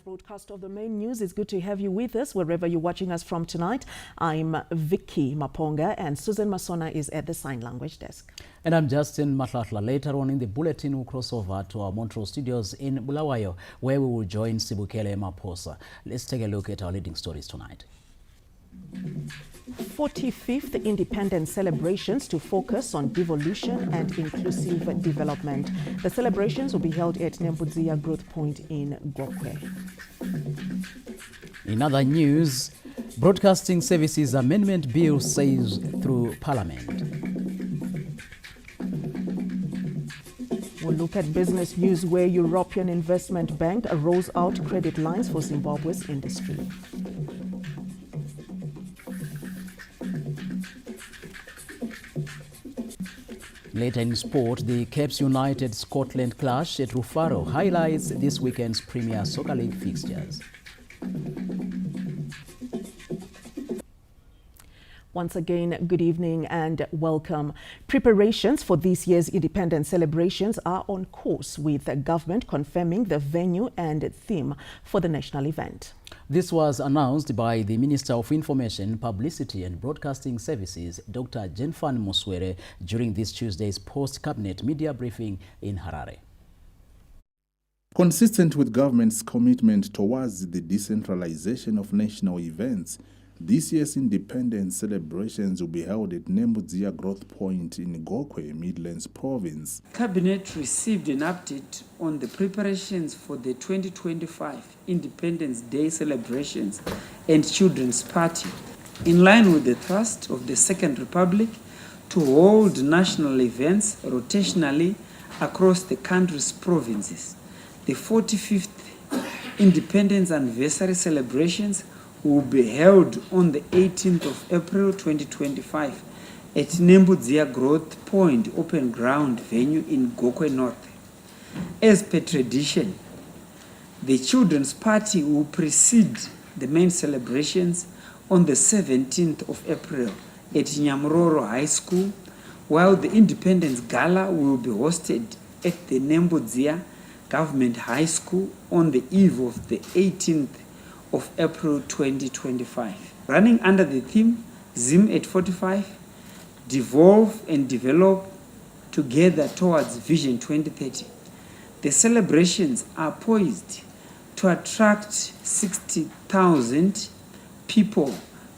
Broadcast of the main news. It's good to have you with us wherever you're watching us from tonight. I'm Vicky Maponga and Susan Masona is at the sign language desk. And I'm Justin Matlatla. Later on in the bulletin, we'll cross over to our Montreal studios in Bulawayo, where we will join Sibukele Maposa. Let's take a look at our leading stories tonight. 45th independence celebrations to focus on devolution and inclusive development. The celebrations will be held at Nembudzia Growth Point in Gokwe. In other news, Broadcasting Services Amendment Bill sails through Parliament. We'll look at business news where European Investment Bank rolls out credit lines for Zimbabwe's industry. Later in sport, the Caps United Scotland clash at Rufaro highlights this weekend's Premier Soccer League fixtures. Once again, good evening and welcome. Preparations for this year's independence celebrations are on course, with the government confirming the venue and theme for the national event. This was announced by the Minister of Information, Publicity and Broadcasting Services, Dr. Jenfan Muswere, during this Tuesday's post-cabinet media briefing in Harare. Consistent with government's commitment towards the decentralization of national events, this year's independence celebrations will be held at Nembudzia Growth Point in Gokwe, Midlands Province. Cabinet received an update on the preparations for the 2025 Independence Day celebrations and Children's Party, in line with the thrust of the Second Republic to hold national events rotationally across the country's provinces. The 45th Independence Anniversary celebrations will be held on the 18th of April 2025 at Nembudzia Growth Point Open Ground venue in Gokwe North. As per tradition, the Children's Party will precede the main celebrations on the 17th of April at Nyamroro High School, while the Independence Gala will be hosted at the Nembudzia Government High School on the eve of the 18th of April 2025. Running under the theme Zim at 45, Devolve and Develop Together Towards Vision 2030. The celebrations are poised to attract 60,000 people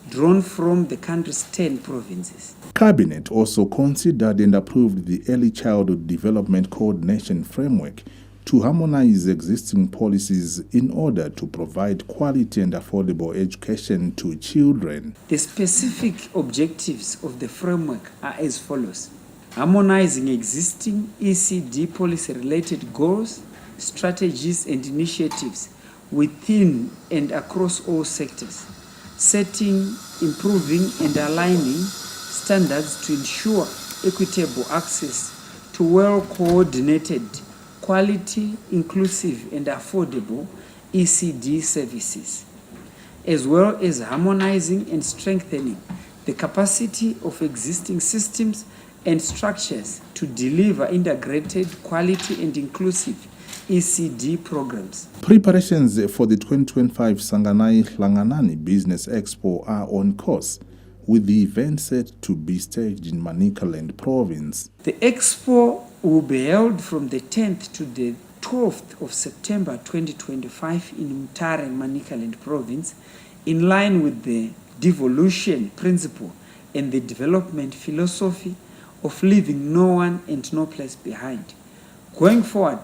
drawn from the country's 10 provinces. Cabinet also considered and approved the Early Childhood Development Coordination Framework to harmonize existing policies in order to provide quality and affordable education to children. The specific objectives of the framework are as follows: harmonizing existing ECD policy-related goals, strategies and initiatives within and across all sectors, setting, improving and aligning standards to ensure equitable access to well-coordinated, quality, inclusive and affordable ECD services, as well as harmonizing and strengthening the capacity of existing systems and structures to deliver integrated, quality and inclusive ECD programs. Preparations for the 2025 Sanganai Hlanganani Business Expo are on course, with the event set to be staged in Manicaland Province. The Expo will be held from the 10th to the 12th of September 2025 in Mutare, Manicaland Province, in line with the devolution principle and the development philosophy of leaving no one and no place behind. Going forward,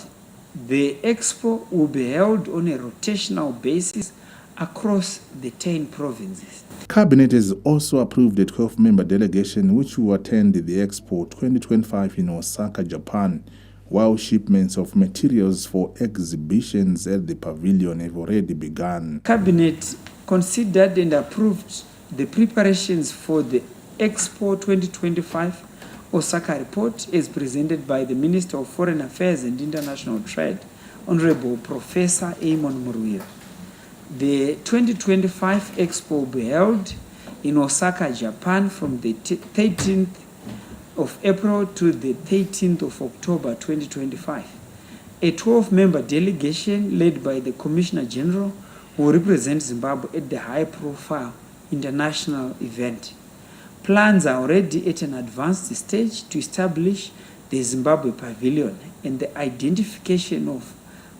the Expo will be held on a rotational basis across the 10 provinces. Cabinet has also approved a 12-member delegation which will attend the Expo 2025 in Osaka, Japan, while shipments of materials for exhibitions at the pavilion have already begun. Cabinet considered and approved the preparations for the Expo 2025 Osaka report as presented by the Minister of Foreign Affairs and International Trade, Honorable Professor Amon Muruira. The 2025 Expo will be held in Osaka, Japan from the 13th of April to the 13th of October 2025. A 12-member delegation led by the Commissioner General will represent Zimbabwe at the high-profile international event. Plans are already at an advanced stage to establish the Zimbabwe Pavilion and the identification of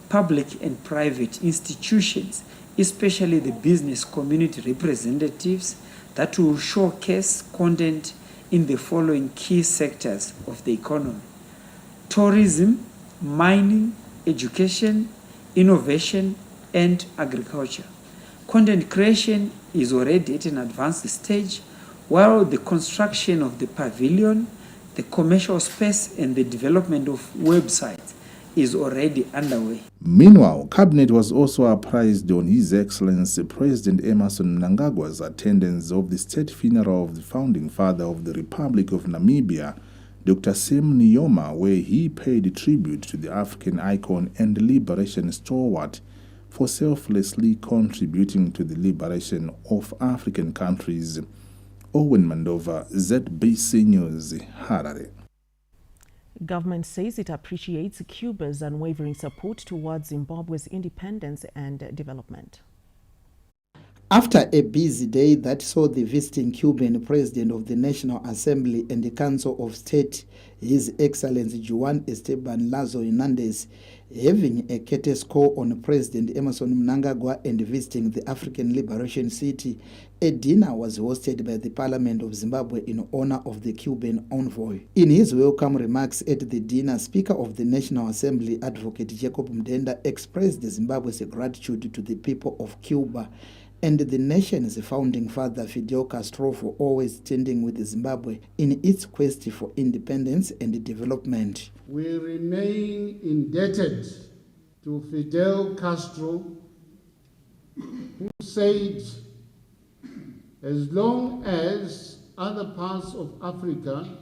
public and private institutions, especially the business community representatives, that will showcase content in the following key sectors of the economy: tourism, mining, education, innovation, and agriculture. Content creation is already at an advanced stage, while the construction of the pavilion, the commercial space, and the development of websites is already underway. Meanwhile, Cabinet was also apprised on His Excellency President Emmerson Mnangagwa's attendance of the state funeral of the founding father of the Republic of Namibia, Dr. Sam Nujoma, where he paid tribute to the African icon and liberation stalwart for selflessly contributing to the liberation of African countries. Owen Mandova, ZBC News, Harare. Government says it appreciates Cuba's unwavering support towards Zimbabwe's independence and development. After a busy day that saw the visiting Cuban President of the National Assembly and the Council of State, His Excellency Juan Esteban Lazo Hernandez, having a courteous call on President Emmerson Mnangagwa and visiting the African Liberation City, a dinner was hosted by the Parliament of Zimbabwe in honor of the Cuban envoy. In his welcome remarks at the dinner, Speaker of the National Assembly, Advocate Jacob Mdenda, expressed Zimbabwe's gratitude to the people of Cuba and the nation's founding father Fidel Castro for always standing with Zimbabwe in its quest for independence and development. We remain indebted to Fidel Castro, who said, as long as other parts of Africa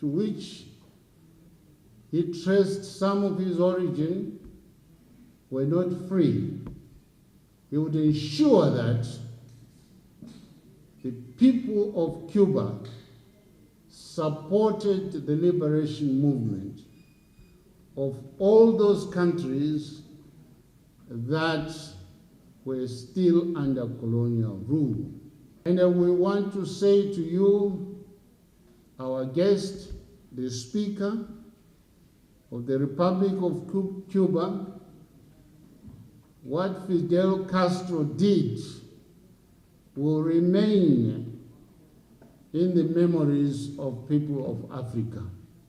to which he traced some of his origin were not free, he would ensure that the people of Cuba supported the liberation movement of all those countries that were still under colonial rule. And we want to say to you, our guest, the Speaker of the Republic of Cuba, what Fidel Castro did will remain in the memories of people of Africa.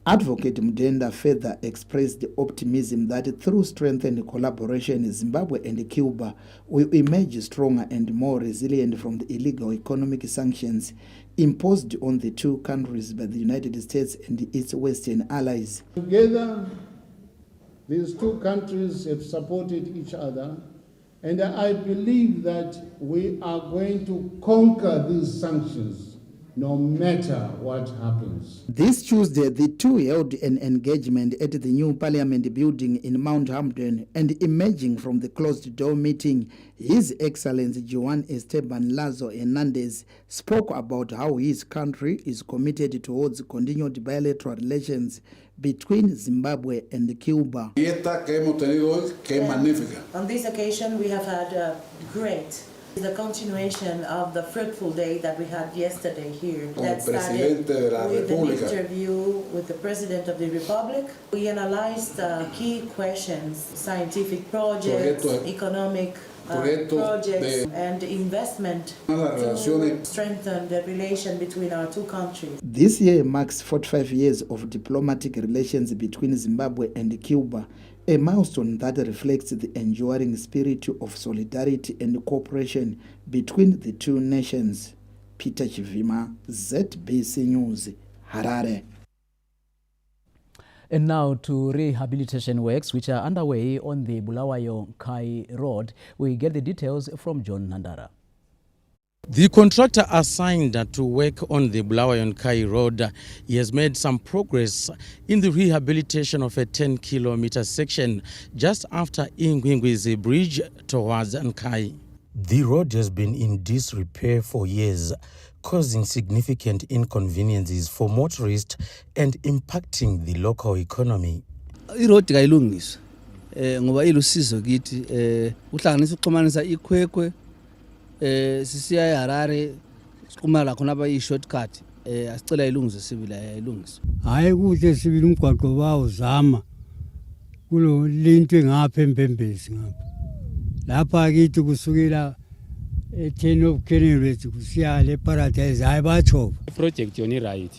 Advocate Mdenda further expressed optimism that through strengthened collaboration, Zimbabwe and Cuba will emerge stronger and more resilient from the illegal economic sanctions imposed on the two countries by the United States and its Western allies. Together, these two countries have supported each other, and I believe that we are going to conquer these sanctions no matter what happens. This Tuesday, the two held an engagement at the new Parliament building in Mount Hampden, and emerging from the closed-door meeting, His Excellency Juan Esteban Lazo Hernandez spoke about how his country is committed towards continued bilateral relations between Zimbabwe and Cuba. On this occasion, we have had great. The continuation of the fruitful day that we had yesterday here that started with an interview with the President of the Republic. We analyzed key questions, scientific projects, economic projects, and investment to strengthen the relation between our two countries. This year marks 45 years of diplomatic relations between Zimbabwe and Cuba, a milestone that reflects the enduring spirit of solidarity and cooperation between the two nations. Peter Chivima, ZBC News, Harare. And now to rehabilitation works which are underway on the Bulawayo Kai Road. We get the details from John Nandara. The contractor assigned to work on the Bulawayo-Nkai Road, he has made some progress in the rehabilitation of a 10-kilometer section just after Ingwingwi's bridge towards Nkai. The road has been in disrepair for years, causing significant inconveniences for motorists and impacting the local economy. I-road kayilungiswa ngoba ilusizo kithi uhlanganisa uxhumanisa ikhwekhwe sisiya eHarare siqhuma la khona abayi-shortcut asicela ilungiswe sibila ilungiswe. Hayi kuhle sibili umgwaqo bawuzama kulo linto engapha empembezi ngapha lapha kithi kusukela e10 of January kusiya le Paradise hayi bathova project yona right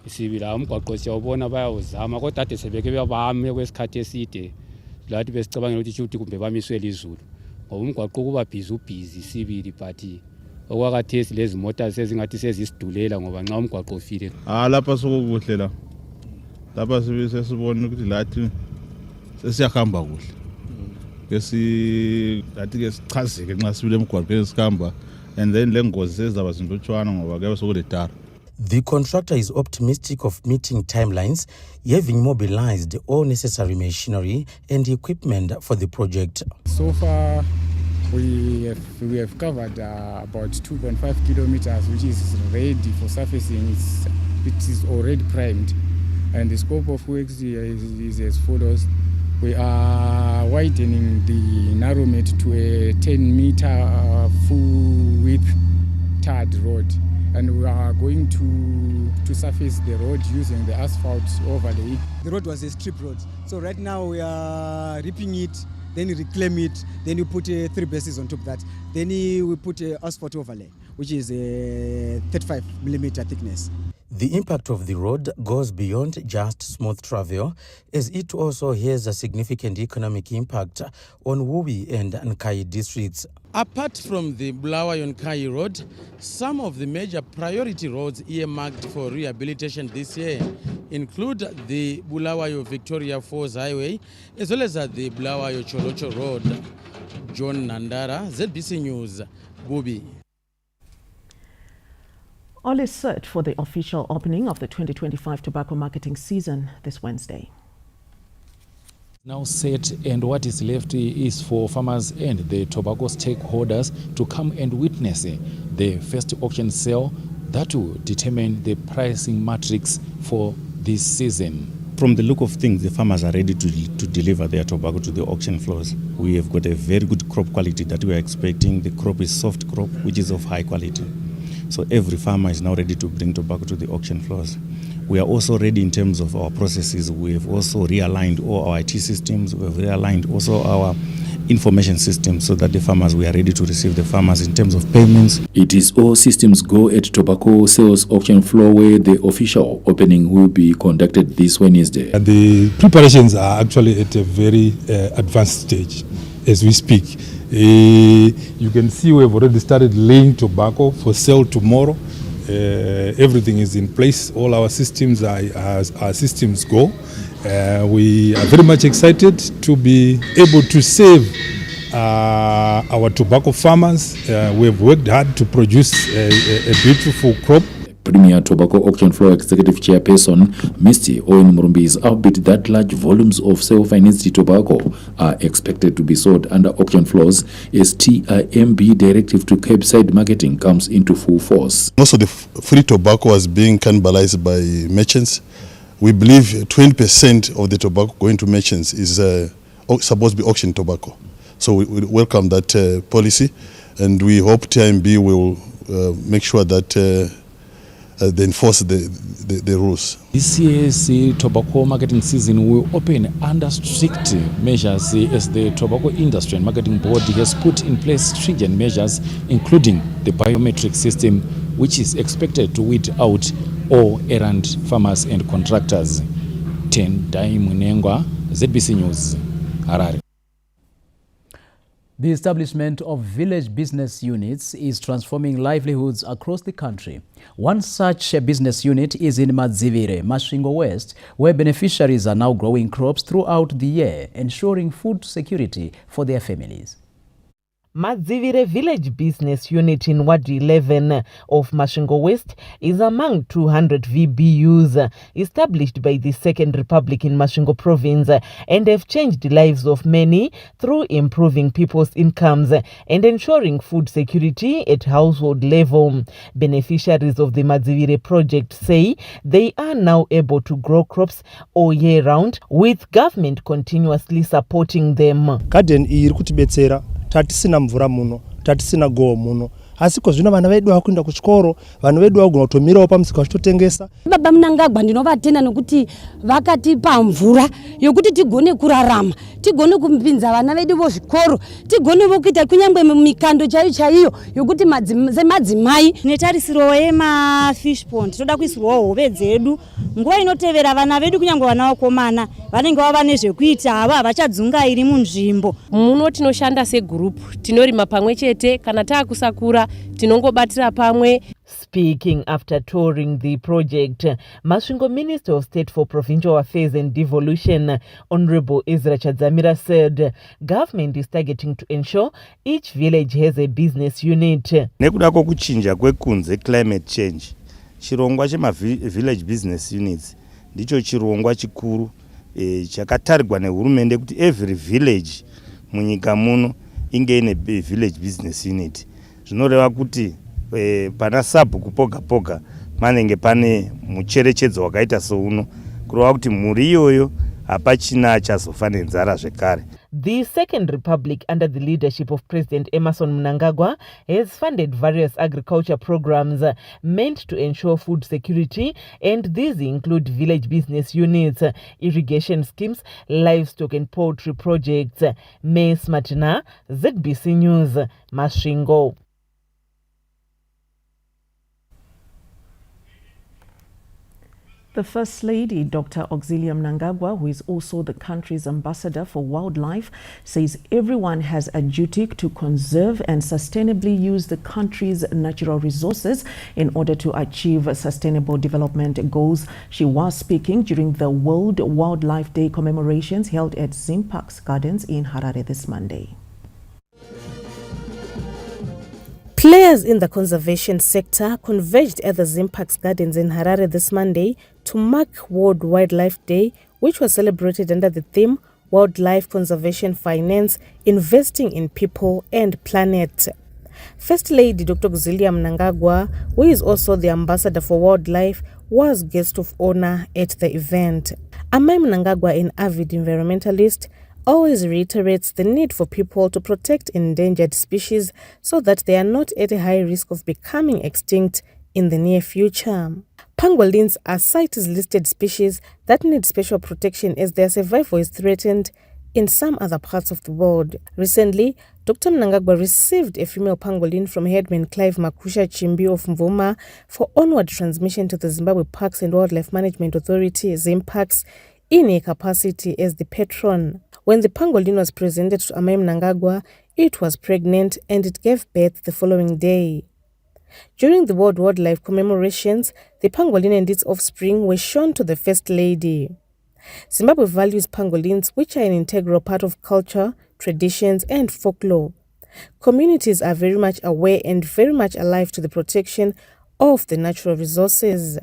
isibila umgwaqo siyawubona bayawuzama kodwa ade sebeke bebame kwesikhathi eside lathi besicabangela ukuthi shuthi kumbe bamiswe lizulu ngoba umgwaqo kuba busy sibili but okwakathesi lezi mota sezingathi sezisidulela ngoba nxa umgwaqo ufile lapha sokukuhle la lapha sesibona ukuthi lathi sesiyahamba kuhle lathi ke sichazeke nxa sibile emgwaqweni sikhamba and then lengozi sezaba zindotshwana ngoba kuyabe sokuledara. The contractor is optimistic of meeting timelines, having mobilized all necessary machinery and equipment for the project. So far, we have covered about 2.5 kilometers, which is ready for surfacing. It is already primed, and the scope of works is as follows. We are widening the narrowment to a 10-meter full-width tarred road. And we are going to surface the road using the asphalt overlay. The road was a strip road. So right now we are ripping it, then reclaim it, then we put 3 bases on top of that. Then we put asphalt overlay, which is a 35 millimeter thickness. The impact of the road goes beyond just smooth travel, as it also has a significant economic impact on Wubi and Nkai districts. Apart from the Bulawayo-Nkai Road, some of the major priority roads earmarked for rehabilitation this year include the Bulawayo-Victoria Falls Highway, as well as the Bulawayo-Cholocho Road. John Nandara, ZBC News, Bubi. All is set for the official opening of the 2025 tobacco marketing season this Wednesday. Now set, and what is left is for farmers and the tobacco stakeholders to come and witness the first auction sale that will determine the pricing matrix for this season. From the look of things, the farmers are ready to deliver their tobacco to the auction floors. We have got a very good crop quality that we are expecting. The crop is soft crop, which is of high quality. So every farmer is now ready to bring tobacco to the auction floors. We are also ready in terms of our processes. We have also realigned all our IT systems. We have realigned also our information systems so that the farmers, we are ready to receive the farmers in terms of payments. It is all systems go at tobacco sales auction floor, where the official opening will be conducted this Wednesday. And the preparations are actually at a very advanced stage as we speak. You can see we have already started laying tobacco for sale tomorrow. Everything is in place. All our systems our systems go. We are very much excited to be able to save our tobacco farmers. We have worked hard to produce a beautiful crop. Premier Tobacco Auction Floor Executive Chairperson Mr. Owen Murumbi is upbeat that large volumes of self-financed tobacco are expected to be sold under auction floors as TIMB directive to curbside marketing comes into full force. Also, the free tobacco was being cannibalized by merchants. We believe 20% of the tobacco going to merchants is supposed to be auction tobacco. So we welcome that policy, and we hope TIMB will make sure that they enforce the rules. This year's tobacco marketing season will open under strict measures as the Tobacco Industry and Marketing Board has put in place stringent measures, including the biometric system, which is expected to weed out all errant farmers and contractors. Tendai Munengwa, ZBC News, Harare. The establishment of village business units is transforming livelihoods across the country. One such business unit is in Madzivire, Masvingo West, where beneficiaries are now growing crops throughout the year, ensuring food security for their families. Madzivire Village Business Unit in Ward 11 of Masvingo West is among 200 VBUs established by the Second Republic in Masvingo Province and have changed the lives of many through improving people's incomes and ensuring food security at household level. Beneficiaries of the Madzivire project say they are now able to grow crops all year round, with government continuously supporting them. Garden iri kutibetsera tatisina mvura muno, tatisina goho muno. Asi kozvino vana vedu vakuenda kuchikoro, vana vedu vagona kutomirawo pamusika vachitotengesa. Baba Mnangagwa ndinovatenda nokuti vakatipa mvura yokuti tigone kurarama, tigone kupinza vana vedu vozvikoro, tigone kuita kunyangwe mumikando chaiyo yokuti madzimai netarisiro yemafish pond toda kuisirwawo hove dzedu. Nguva inotevera vana vedu kunyangwe vana vakomana vanenge vava nezvekuita hava havachadzungairi munzvimbo. Muno tinoshanda segroup, tinorima pamwe chete, kana taakusakura tinongobatira pamwe. Speaking after touring the project, Masvingo Minister of State for Provincial Affairs and Devolution, Honorable Ezra Chadzamira, said government is targeting to ensure each village has a business unit. Nekuda kokuchinja kwekunze climate change, chirongwa chema village business units ndicho chirongwa chikuru chakatarigwa nehurumende kuti every village munyika muno inge ine village business unit. Zvinoreva kuti pana sabhuku poga poga manenge pane mucherechedzo wakaita souno kureva kuti mhuri iyoyo hapachina achazofa nenzara zvekare. The Second Republic, under the leadership of President Emmerson Mnangagwa, has funded various agriculture programs meant to ensure food security, and these include village business units, irrigation schemes, livestock and poultry projects. Ms. Matina, ZBC News, Masvingo. The First Lady, Dr. Auxilia Mnangagwa, who is also the country's ambassador for wildlife, says everyone has a duty to conserve and sustainably use the country's natural resources in order to achieve sustainable development goals. She was speaking during the World Wildlife Day commemorations held at Zimbabwe-Cuba Gardens in Harare this Monday. Players in the conservation sector converged at the Zimbabwe-Cuba Gardens in Harare this Monday to mark World Wildlife Day, which was celebrated under the theme Wildlife Conservation Finance, Investing in People and Planet. First Lady Dr. Auxilia Mnangagwa, who is also the ambassador for wildlife, was guest of honor at the event. Amai Mnangagwa, an avid environmentalist, always reiterates the need for people to protect endangered species so that they are not at a high risk of becoming extinct in the near future. Pangolins are CITES-listed species that need special protection as their survival is threatened in some other parts of the world. Recently, Dr. Mnangagwa received a female pangolin from headman Clive Makusha Chimbi of Mvuma for onward transmission to the Zimbabwe Parks and Wildlife Management Authority, ZimParks, in a capacity as the patron. When the pangolin was presented to Amai Mnangagwa, it was pregnant and it gave birth the following day. During the World Wildlife commemorations, the pangolin and its offspring were shown to the First Lady. Zimbabwe values pangolins, which are an integral part of culture, traditions, and folklore. Communities are very much aware and very much alive to the protection of the natural resources.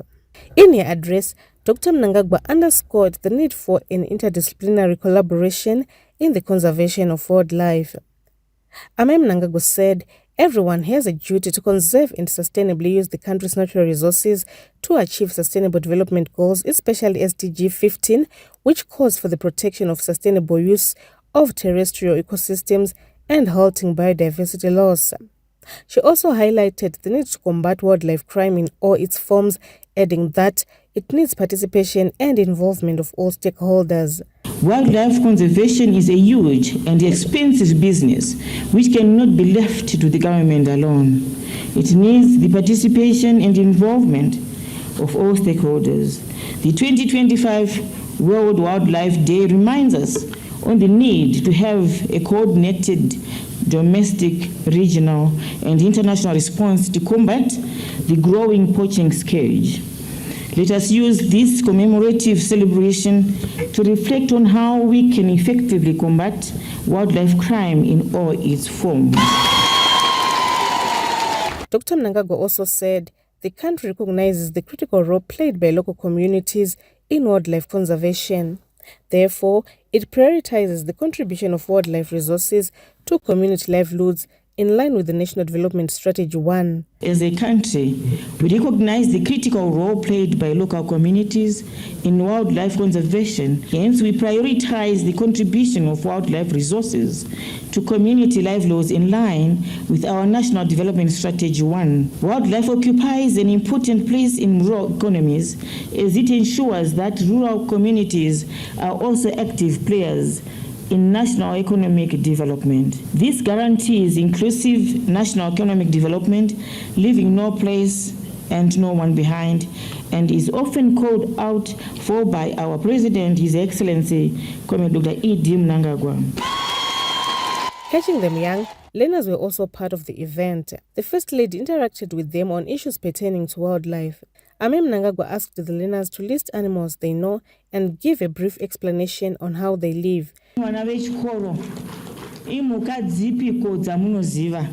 In her address, Dr. Mnangagwa underscored the need for an interdisciplinary collaboration in the conservation of wildlife. Amai Mnangagwa said everyone has a duty to conserve and sustainably use the country's natural resources to achieve sustainable development goals, especially SDG 15, which calls for the protection of sustainable use of terrestrial ecosystems and halting biodiversity loss. She also highlighted the need to combat wildlife crime in all its forms, adding that it needs participation and involvement of all stakeholders. Wildlife conservation is a huge and expensive business which cannot be left to the government alone. It needs the participation and involvement of all stakeholders. The 2025 World Wildlife Day reminds us on the need to have a coordinated domestic, regional, and international response to combat the growing poaching scourge. Let us use this commemorative celebration to reflect on how we can effectively combat wildlife crime in all its forms. Dr. Mnangagwa also said the country recognizes the critical role played by local communities in wildlife conservation. Therefore, it prioritizes the contribution of wildlife resources to community livelihoods in line with the National Development Strategy 1. As a country, we recognize the critical role played by local communities in wildlife conservation. Hence, we prioritize the contribution of wildlife resources to community livelihoods in line with our National Development Strategy 1. Wildlife occupies an important place in rural economies as it ensures that rural communities are also active players in national economic development. This guarantees inclusive national economic development, leaving no place and no one behind, and is often called out for by our President, His Excellency, Comrade Dr. E.D. Mnangagwa. Catching them young, learners were also part of the event. The First Lady interacted with them on issues pertaining to wildlife. Ame Mnangagwa asked the learners to list animals they know and give a brief explanation on how they live. Vana vechikoro imhuka dzipiko dzamunoziva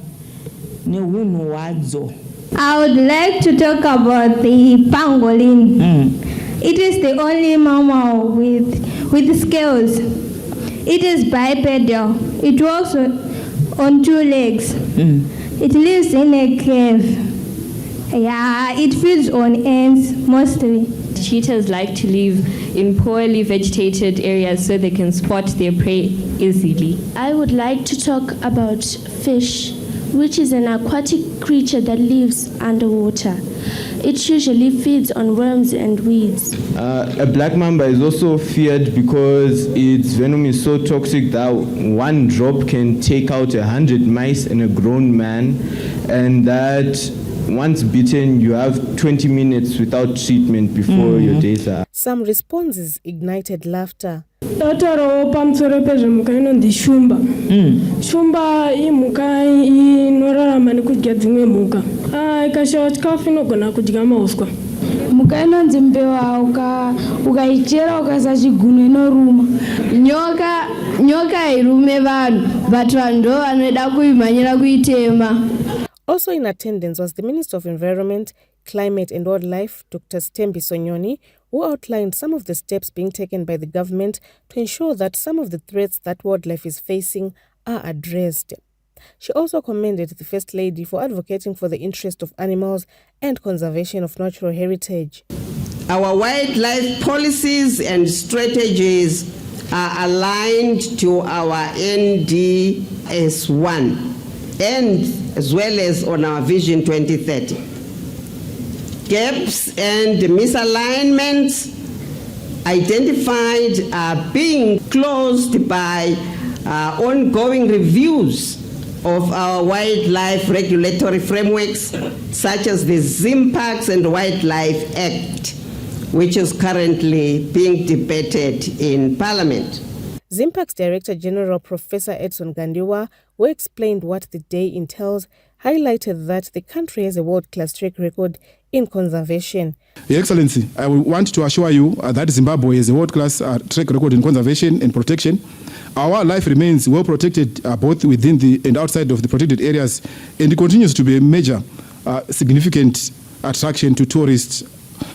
nehunhu hwadzo. I would like to talk about the pangolin. It is the only mammal with scales. It is bipedal. It walks on two legs. It lives in a cave. Yeah, it feeds on ants mostly. Cheetahs like to live in poorly vegetated areas so they can spot their prey easily. I would like to talk about fish, which is an aquatic creature that lives underwater. It usually feeds on worms and weeds. A black mamba is also feared because its venom is so toxic that one drop can take out 100 mice and a grown man, and that once bitten, you have 20 minutes without treatment before your days are. Some responses ignited laughter. Shumba. Shumba imhuka inorarama nekudya dzimwe mhuka. Ikashawa chikafu inogona kudya mauswa. Mhuka inonzi mbeva ukaichera ukaisa chigunwe inoruma. Nyoka hairume vanhu, but vanhu ndo vanoda kuimhanyira kuitema. Also in attendance was the Minister of Environment, Climate and Wildlife, Dr. Stembi Sonyoni, who outlined some of the steps being taken by the government to ensure that some of the threats that wildlife is facing are addressed. She also commended the First Lady for advocating for the interest of animals and conservation of natural heritage. Our wildlife policies and strategies are aligned to our NDS1 and as well as on our Vision 2030. Gaps and misalignments identified are being closed by ongoing reviews of our wildlife regulatory frameworks, such as the Zimbabwe-Cuba and Wildlife Act, which is currently being debated in Parliament. Zimbabwe's Director General Professor Edson Gandiwa, who explained what the day entails, highlighted that the country has a world-class track record in conservation. Your Excellency, I want to assure you that Zimbabwe has a world-class track record in conservation and protection. Our wildlife remains well protected both within and outside of the protected areas, and it continues to be a major significant attraction to tourists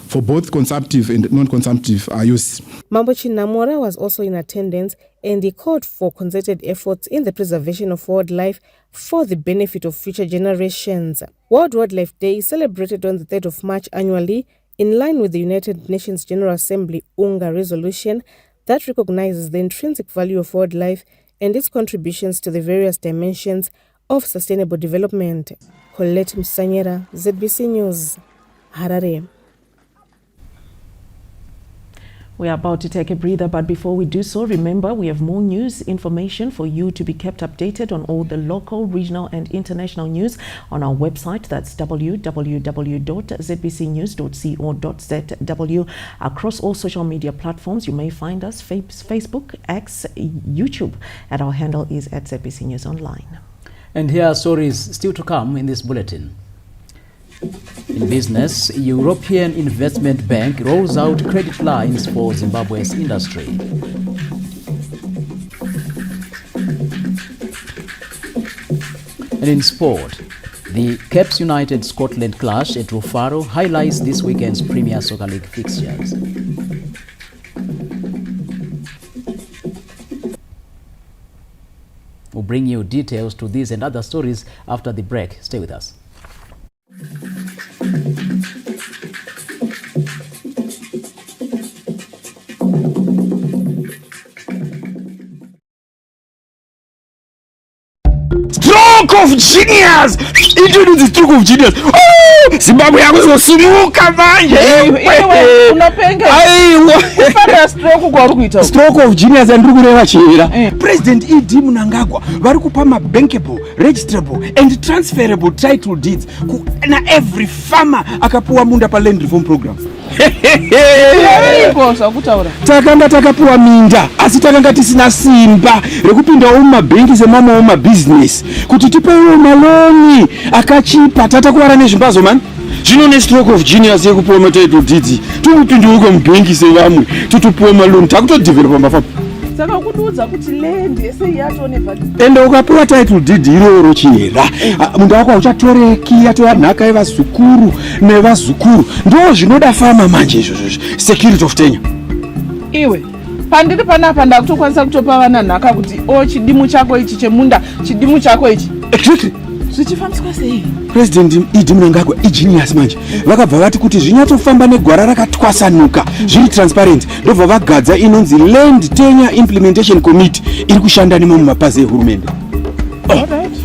for both consumptive and non-consumptive use. Mambochi Namora was also in attendance, and he called for concerted efforts in the preservation of wildlife for the benefit of future generations. World Wildlife Day is celebrated on the 3rd of March annually in line with the United Nations General Assembly UNGA resolution that recognizes the intrinsic value of wildlife and its contributions to the various dimensions of sustainable development. Colette Msanyera, ZBC News, Harare. We are about to take a breather, but before we do so, remember we have more news information for you to be kept updated on all the local, regional and international news on our website. That's www.zbcnews.co.zw. Across all social media platforms, you may find us Facebook, X, YouTube, and our handle is @ZBC News Online. And here are stories still to come in this bulletin. In business, European Investment Bank rolls out credit lines for Zimbabwe's industry. And in sport, the Caps United Scotland clash at Rufaro highlights this weekend's Premier Soccer League fixtures. We'll bring you details to these and other stories after the break. Stay with us. Stroke of genius! Introduce the stroke of genius. Oh, Zimbabwe yakuzosimuka manje. Stroke of genius and kureva chera. President ED Mnangagwa vari kupa mabankable, registrable and transferable title deeds na every farmer akapuwa munda pa land reform program. Takanga takapuwa minda asi takanga tisina simba rekupinda mumabhengi semama mumabusiness kuti tipewo maloni akachipa tatakuwara nezvimbazo mani. Zvino nestroke of genius yekupuwa matitle deeds tikupinduka mubhengi sevamwe titopuwa maloni takutodevelopa mafamu. Saka kuduza kuti land ese yatone value. Ende ukapuwa title deed iroro chera. Mundu wako uchatoreki atova nhaka yevazukuru nevazukuru. Ndo zvinoda fama manje izvozvo. Security of tenure. Iwe pandiri panapa ndakutokwanisa kutopa vana nhaka kuti chidimu chako ichi chemunda chidimu chako ichi. Exactly. Zvichifambiswa sei? President ED Mnangagwa igenius manje. Vakabva vati kuti zvinyatofamba negwara rakatwasanuka zviri transparent. Ndobva vagadza inonzi Land Tenure Implementation Committee iri kushanda nemumapazi ehurumende. Alright.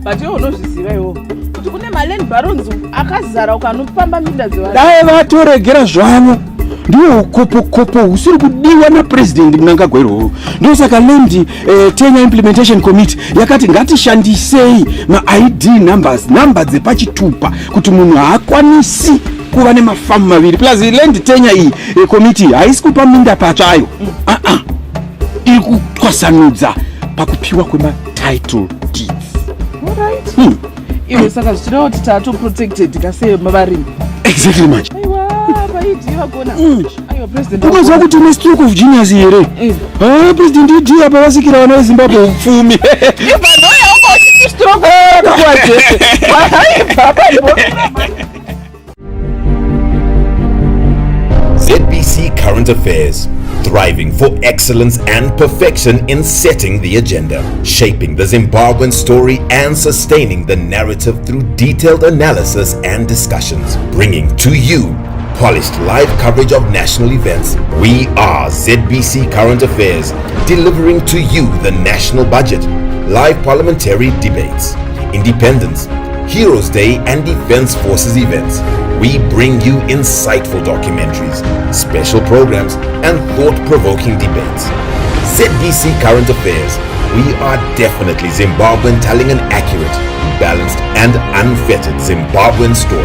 But you unozviziva iwo kuti kune land barons akazara ukanopamba minda dzevanhu. Dai vatoregera zvavo. Ndiwo kopo usiri kudiwa na President Mnangagwa iroro. Ndio saka Land Tenure Implementation Committee yakati ngatishandisei ma-ID numbers, number dzepachitupa kuti munhu haakwanisi kuva nemafamu maviri. Plus Land Tenure iyi committee haisi kupa minda pachayo. Iri kutwasanudza pakupiwa kwema-title deeds. Alright. Iwe saka zvichireva kuti tato protected kasei mavarimi. Exactly manje. Unoziva kuti une stroke of genius here. President ED apa vasikira vana veZimbabwe upfumi. ZBC Current Affairs, thriving for excellence and perfection in setting the agenda, shaping the Zimbabwean story and sustaining the narrative through detailed analysis and discussions, bringing to you polished live coverage of national events. We are ZBC Current Affairs, delivering to you the national budget, live parliamentary debates, independence, Heroes Day and Defense Forces events. We bring you insightful documentaries, special programs and thought-provoking debates. ZBC Current Affairs, we are definitely Zimbabwean, telling an accurate, balanced and unfettered Zimbabwean story.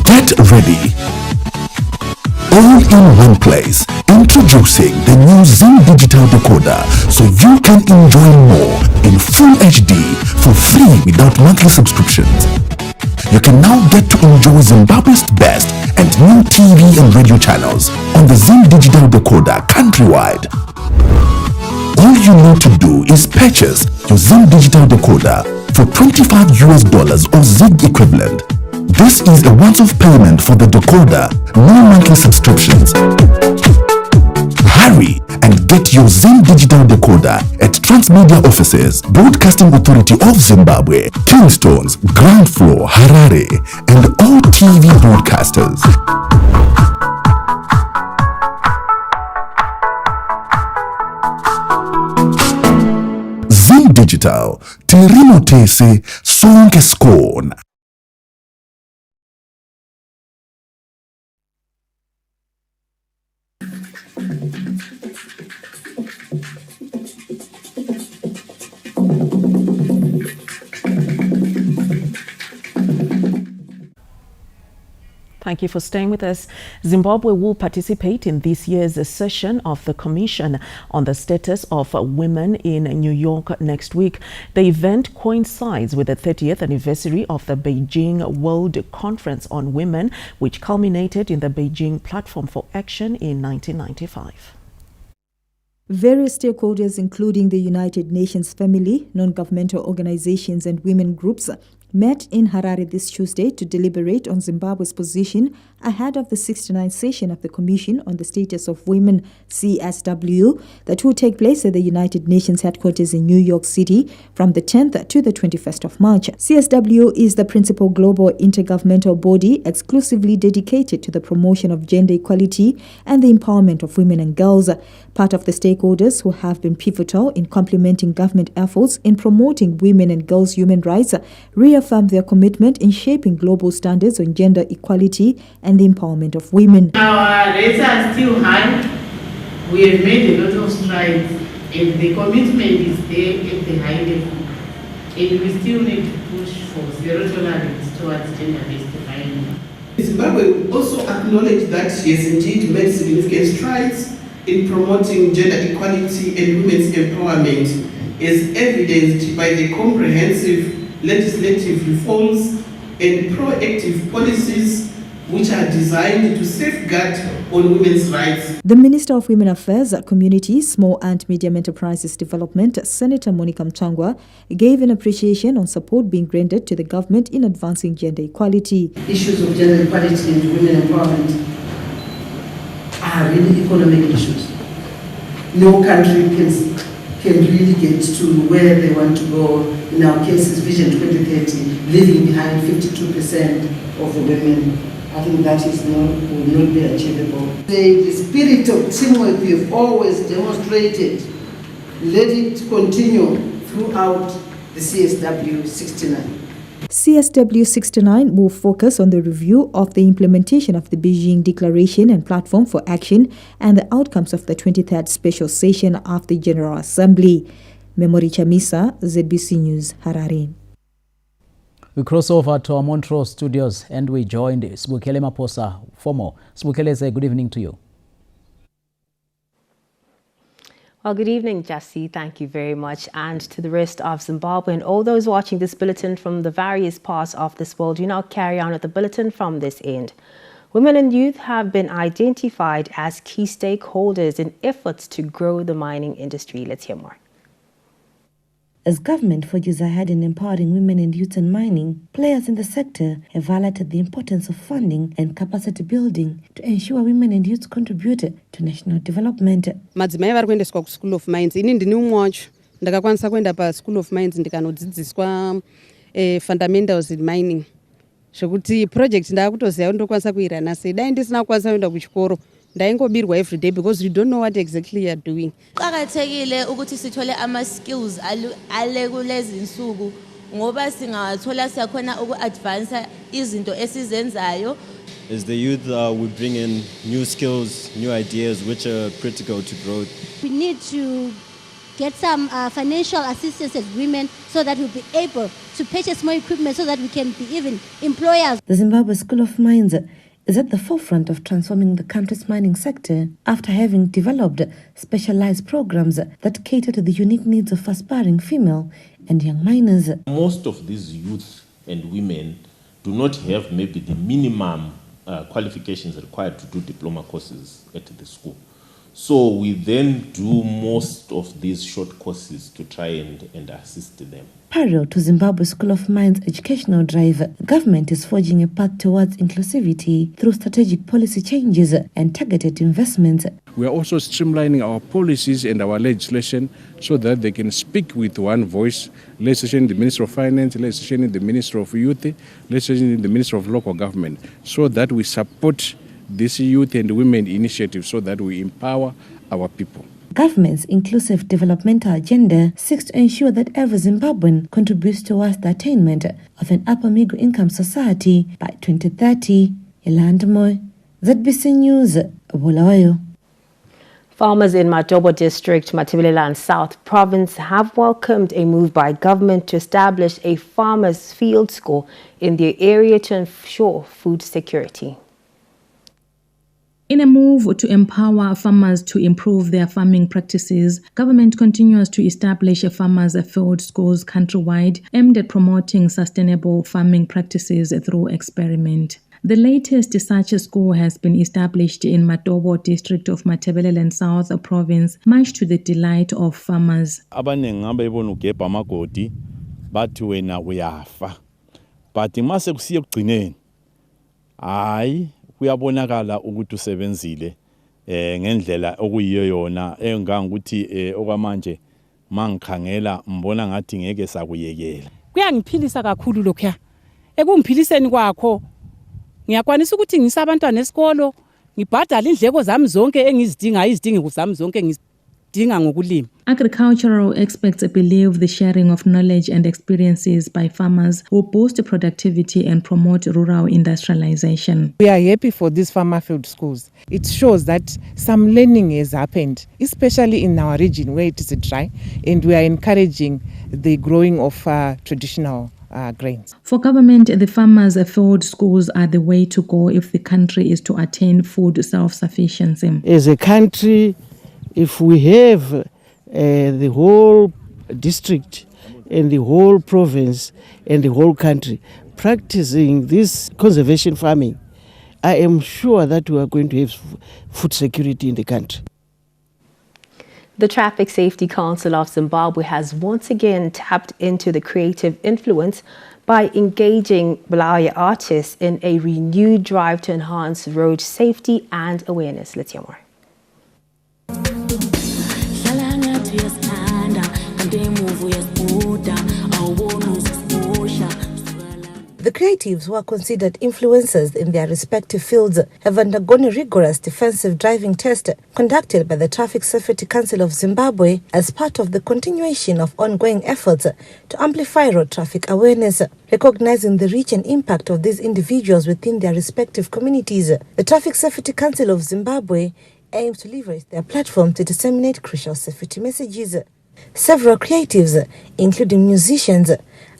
Get ready. All in one place. Introducing the new Zim Digital Decoder, so you can enjoy more in full HD for free without monthly subscriptions. You can now get to enjoy Zimbabwe's best and new TV and radio channels on the Zim Digital Decoder countrywide. All you need to do is purchase your Zim Digital Decoder for $25 or ZiG equivalent. This is a once-off payment for the decoder, no monthly subscriptions. Hurry and get your Zim Digital Decoder at Transmedia Offices, Broadcasting Authority of Zimbabwe, Kingstones, Ground Floor, Harare, and all TV broadcasters. Zim Digital, tirimotese sonke skona. Thank you for staying with us. Zimbabwe will participate in this year's session of the Commission on the Status of Women in New York next week. The event coincides with the 30th anniversary of the Beijing World Conference on Women, which culminated in the Beijing Platform for Action in 1995. Various stakeholders, including the United Nations Family, non-governmental organizations and women groups, met in Harare this Tuesday to deliberate on Zimbabwe's position ahead of the 69th session of the Commission on the Status of Women, CSW, that will take place at the United Nations headquarters in New York City from the 10th to the 21st of March. CSW is the principal global intergovernmental body exclusively dedicated to the promotion of gender equality and the empowerment of women and girls. Part of the stakeholders who have been pivotal in complementing government efforts in promoting women and girls' human rights reaffirmed their commitment in shaping global standards on gender equality and the empowerment of women. Our rates are still high. We have made a lot of strides, and the commitment is there at the high level. And we still need to push for zero tolerance towards gender-based violence. Zimbabwe also acknowledged that she has indeed made significant strides in promoting gender equality and women's empowerment, as evidenced by the comprehensive legislative reforms and proactive policies which are designed to safeguard on women's rights. The Minister of Women Affairs, Community, Small and Medium Enterprises Development, Senator Monica Mchangwa, gave an appreciation on support being granted to the government in advancing gender equality. Issues of gender equality and women empowerment are really economic issues. No country can really get to where they want to go. In our cases, Vision 2030, leaving behind 52% of the women. I think that will not be achievable. The spirit of teamwork we have always demonstrated, let it continue throughout the CSW 69. CSW 69 will focus on the review of the implementation of the Beijing Declaration and Platform for Action and the outcomes of the 23rd Special Session of the General Assembly. Memory Chamisa, ZBC News, Harare. We cross over to our Montrose studios and we joined Sibukele Maposa for more. Sibukele, say good evening to you. Well, good evening, Jesse. Thank you very much. And to the rest of Zimbabwe and all those watching this bulletin from the various parts of this world, you now carry on with the bulletin from this end. Women and youth have been identified as key stakeholders in efforts to grow the mining industry. Let's hear more. As government forges ahead in empowering women and youth in mining, players in the sector have highlighted the importance of funding and capacity building to ensure women and youth contribute to national development. Madzimai vari kuendeswa ku-School of Mines. Ini ndini umwe wacho ndakakwanisa kuenda pa-School of Mines ndikanodzidziswa fundamentals in mining. Zvekuti project ndakutoziva ndokwanisa kuirana sei. Dai ndisina kukwanisa kuenda kuchikoro ndaingobirwa every day because you don't know what exactly you are doing. Qakathekile ukuthi sithole ama skills ale kulezi insuku ngoba singawathola siyakhona uku-advance izinto esizenzayo. As the youth, we bring in new skills, new ideas which are critical to growth. We need to get some financial assistance as women so that we'll be able to purchase more equipment so that we can be even employers. The Zimbabwe School of Mines is at the forefront of transforming the country's mining sector after having developed specialized programs that cater to the unique needs of aspiring female and young miners. Most of these youth and women do not have maybe the minimum qualifications required to do diploma courses at the school. So we then do most of these short courses to try and assist them. Parallel to Zimbabwe School of Mines educational drive, government is forging a path towards inclusivity through strategic policy changes and targeted investments. We are also streamlining our policies and our legislation so that they can speak with one voice. Legislation in the Ministry of Finance, legislation in the Ministry of Youth, legislation in the Ministry of Local Government, so that we support this youth and women initiative so that we empower our people. Government's inclusive developmental agenda seeks to ensure that every Zimbabwean contributes towards the attainment of an upper middle income society by 2030. Elandmo, ZBC News, Bulawayo. Farmers in Matobo District, Matabeleland South Province have welcomed a move by government to establish a farmers' field school in their area to ensure food security. In a move to empower farmers to improve their farming practices, government continues to establish farmers' field schools countrywide aimed at promoting sustainable farming practices through experiment. The latest such school has been established in Matobo district of Matabeleland South Province, much to the delight of farmers. Abaningi ngabe ibona ugebha amagodi bathi wena uyafa. But mase kusiye ekugcineni hayi kuyabonakala ukuthi usebenzile ngendlela okuyiyo yona engangukuthi okwamanje mangikhangela mbona ngathi ngeke sakuyekela. Kuyangiphilisa kakhulu lokho. Ekungiphiliseni kwakho ngiyakwanisa ukuthi ngisa abantwana esikolo ngibhadala indleko zami zonke engizidinga izidingo zami zonke ngizidinga ngokulima. Agricultural experts believe the sharing of knowledge and experiences by farmers will boost productivity and promote rural industrialization. We are happy for these farmer field schools. It shows that some learning has happened, especially in our region where it is dry, and we are encouraging the growing of traditional grains. For government, the farmers' field schools are the way to go if the country is to attain food self-sufficiency. As a country, if we have the whole district and the whole province and the whole country practicing this conservation farming, I am sure that we are going to have food security in the country. The Traffic Safety Council of Zimbabwe has once again tapped into the creative influence by engaging Malawi artists in a renewed drive to enhance road safety and awareness. Let's hear more. The creatives, who are considered influencers in their respective fields, have undergone a rigorous defensive driving test conducted by the Traffic Safety Council of Zimbabwe as part of the continuation of ongoing efforts to amplify road traffic awareness. Recognizing the reach and impact of these individuals within their respective communities, the Traffic Safety Council of Zimbabwe aims to leverage their platform to disseminate crucial safety messages. Several creatives, including musicians,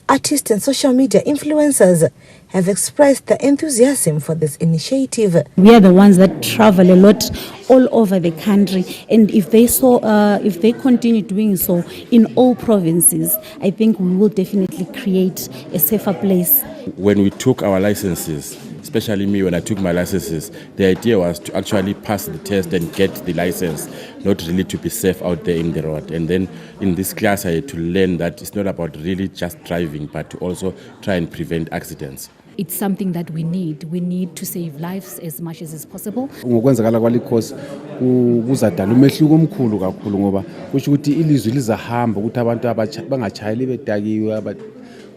artists and social media influencers, have expressed their enthusiasm for this initiative. We are the ones that travel a lot all over the country, and if they continue doing so in all provinces, I think we will definitely create a safer place. When we took our licenses, especially me when I took my licenses, the idea was to actually pass the test and get the license, not really to be safe out there in the road. And then in this class I had to learn that it's not about really just driving, but to also try and prevent accidents. It's something that we need. We need to save lives as much as is possible. Ngokwenzakala kwale course kuzadala umehluko omkhulu kakhulu ngoba kusho ukuthi ilizwi lizahamba ukuthi abantu bangachayeli bedakiwe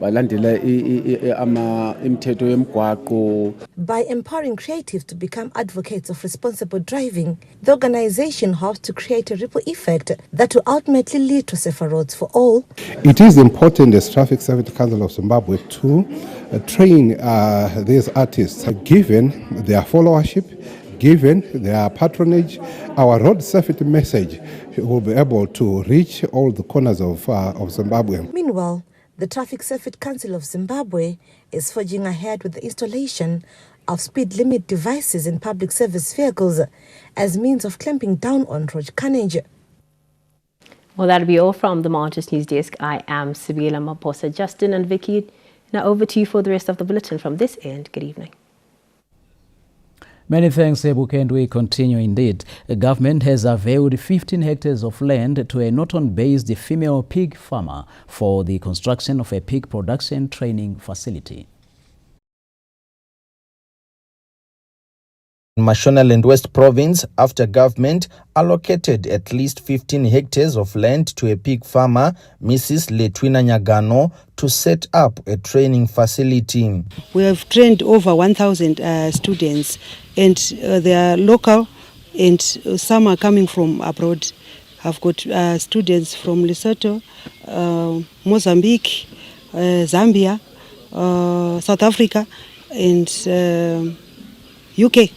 balandela imithetho yemgwaqo. By empowering creatives to become advocates of responsible driving, the organization hopes to create a ripple effect that will ultimately lead to safer roads for all. It is important as Traffic Safety Council of Zimbabwe to train these artists. Given their followership, given their patronage, our road safety message will be able to reach all the corners of Zimbabwe. Meanwhile, the Traffic Safety Council of Zimbabwe is forging ahead with the installation of speed limit devices in public service vehicles as means of clamping down on road carnage. Well, that'll be all from the Marches News Desk. I am Sibila Maposa. Justin and Vicky, now over to you for the rest of the bulletin from this end. Good evening. Many thanks, Ebuk, and we continue indeed. The government has availed 15 hectares of land to a Norton-based female pig farmer for the construction of a pig production training facility. Mashonaland West Province, after government allocated at least 15 hectares of land to a pig farmer, Mrs. Letwina Nyagano, to set up a training facility. We have trained over 1,000 students, and they are local and some are coming from abroad. I've got students from Lesotho, Mozambique, Zambia, South Africa and UK.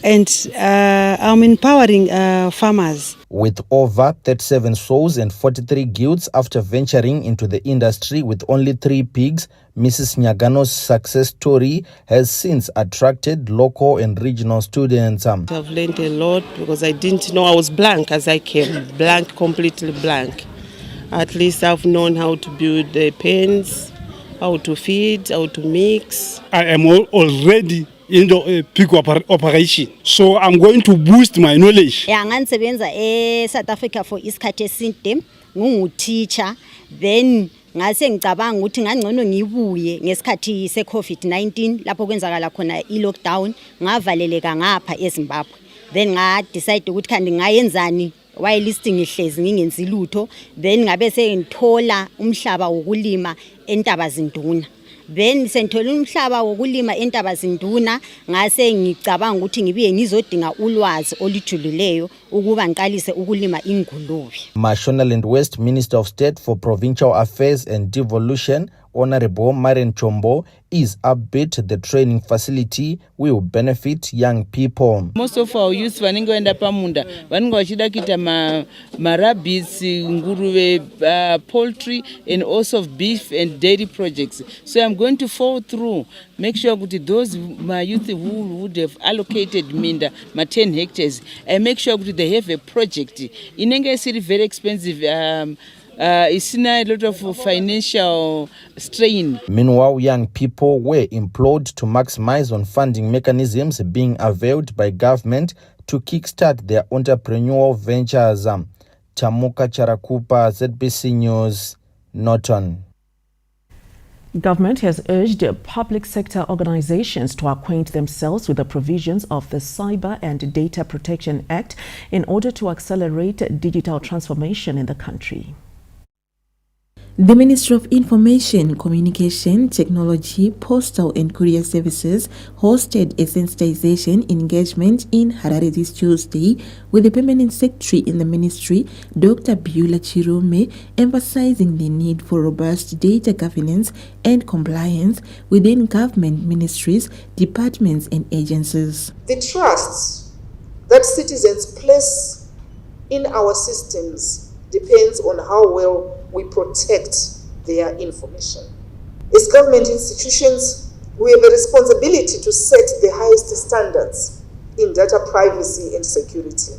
And I'm empowering farmers. With over 37 souls and 43 guilds after venturing into the industry with only 3 pigs, Mrs. Nyagano's success story has since attracted local and regional students. I've learned a lot because I didn't know. I was blank as I came, blank, completely blank. At least I've known how to build the pens, how to feed, how to mix. I am already in the peak operation, so I'm going to boost my knowledge. Ngangisebenza South Africa for isikhathi eside ngingu-teacher, then ngase ngicabanga ukuthi ngangcono ngibuye ngesikhathi se-COVID-19 lapho kwenzakala khona i-lockdown, ngavaleleka ngapha eZimbabwe. Then nga-decide ukuthi kanti ngayenzani while listing ngihlezi ngingenzi lutho, then ngabe sengithola umhlaba wokulima eNtabazinduna. Then sengithola umhlaba wokulima eNtabazinduna, ngase ngicabanga ukuthi ngibuye ngizodinga ulwazi olujulileyo ukuba ngiqalise ukulima ingulube. Mashonaland West Minister of State for Provincial Affairs and Devolution, Honorable Marian Chombo, is upbeat the training facility will benefit young people. Most of our youth vanengoenda pamunda vanenge vachida kuita marabbits, nguruve, poultry and also beef and dairy projects. So I'm going to follow through, make sure that those my youth who would have allocated minda 10 hectares, and make sure that they have a project. Inenge is very expensive. It's a lot of financial strain. Meanwhile, young people were implored to maximize on funding mechanisms being availed by government to kickstart their entrepreneurial ventures. Chamuka Charakupa, ZBC News, Norton. Government has urged public sector organizations to acquaint themselves with the provisions of the Cyber and Data Protection Act in order to accelerate digital transformation in the country. The Ministry of Information, Communication, Technology, Postal and Courier Services hosted a sensitization engagement in Harare this Tuesday with the Permanent Secretary in the Ministry, Dr. Beulah Chirume, emphasizing the need for robust data governance and compliance within government ministries, departments and agencies. The trust that citizens place in our systems depends on how well we protect their information. As government institutions, we have a responsibility to set the highest standards in data privacy and security.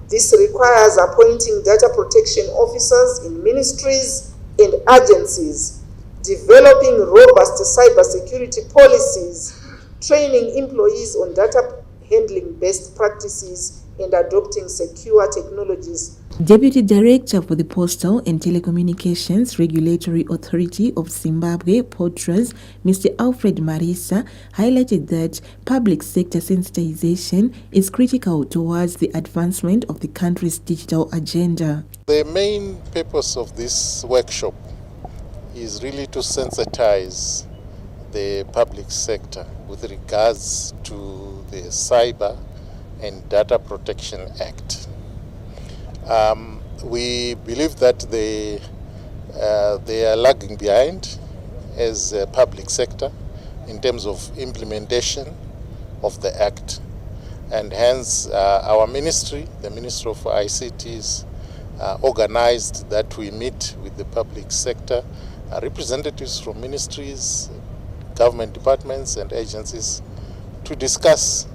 This requires appointing data protection officers in ministries and agencies, developing robust cybersecurity policies, training employees on data handling best practices, and adopting secure technologies. Deputy Director for the Postal and Telecommunications Regulatory Authority of Zimbabwe, POTRAZ, Mr. Alfred Marisa, highlighted that public sector sensitization is critical towards the advancement of the country's digital agenda. The main purpose of this workshop is really to sensitize the public sector with regards to the Cyber and Data Protection Act. We believe that they are lagging behind as a public sector in terms of implementation of the Act, and hence our ministry, the Ministry of ICTs, organized that we meet with the public sector, representatives from ministries, government departments and agencies to discuss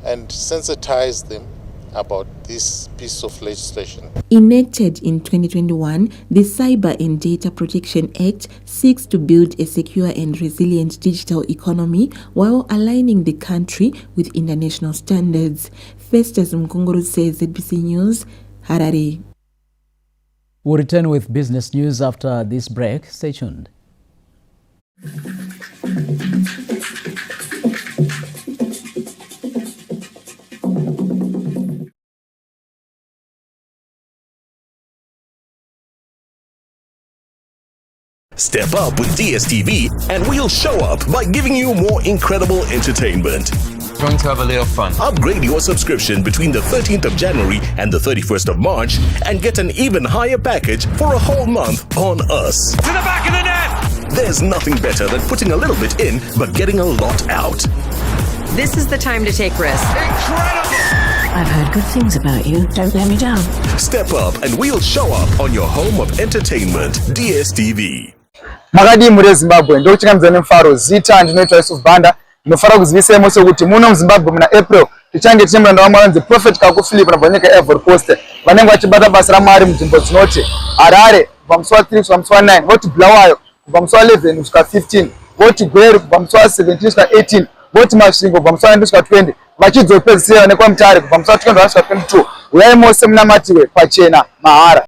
and sensitize them about this piece of legislation. Enacted in 2021, the Cyber and Data Protection Act seeks to build a secure and resilient digital economy while aligning the country with international standards. Festus Mkongoro says ZBC News, Harare. We'll return with business news after this break. Stay tuned. Step up with DSTV and we'll show up by giving you more incredible entertainment. Going to have a little fun. Upgrade your subscription between the 13th of January and the 31st of March and get an even higher package for a whole month on us. To the back of the net! There's nothing better than putting a little bit in but getting a lot out. This is the time to take risks. Incredible! I've heard good things about you. Don't let me down. Step up and we'll show up on your home of entertainment, DSTV. Makadi muri Zimbabwe ndokuchingamidza nemufaro zita ndinoitwa Yusuf Banda ndinofara kuzivisa mose kuti muno muZimbabwe muna April tichange tiine muranda wamwanzi Prophet Kaku Philip nabva nyika Ivory Coast vanenge vachibata basa raMwari munzvimbo dzinoti Harare kubva musi wa3 kusvika musi wa9 voti Bulawayo kubva musi wa11 kusvika 15 voti Gweru kubva musi wa17 kusvika 18 voti Masvingo kubva musi wa9 kusvika 20 vachidzopedzisira nekwaMutare kubva musi wa21 kusvika 22 uyai mose munamatiwe pachena mahara.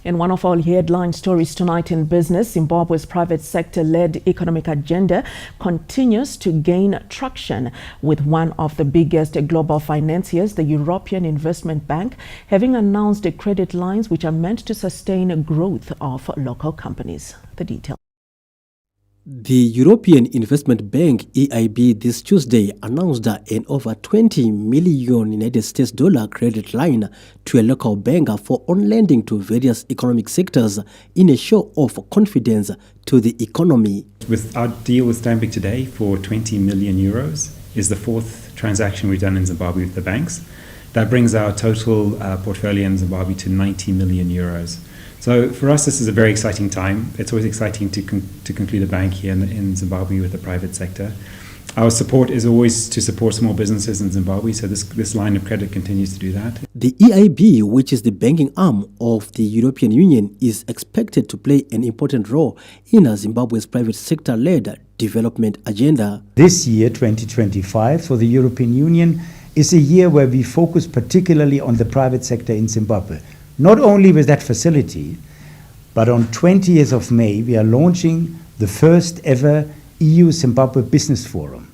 In one of our headline stories tonight in business, Zimbabwe's private sector-led economic agenda continues to gain traction, with one of the biggest global financiers, the European Investment Bank, having announced credit lines which are meant to sustain growth of local companies. The detail. The European Investment Bank EIB this Tuesday announced an over $20 million United States credit line to a local bank for on-lending to various economic sectors in a show of confidence to the economy. With our deal with Stanbic today for 20 million euros is the fourth transaction we've done in Zimbabwe with the banks. That brings our total portfolio in Zimbabwe to 90 million euros. So for us, this is a very exciting time. It's always exciting to conclude a bank here in Zimbabwe with the private sector. Our support is always to support small businesses in Zimbabwe, so this line of credit continues to do that. The EIB, which is the banking arm of the European Union, is expected to play an important role in Zimbabwe's private sector-led development agenda. This year, 2025, for the European Union is a year where we focus particularly on the private sector in Zimbabwe. Not only with that facility, but on 20th of May, we are launching the first ever EU-Zimbabwe Business Forum.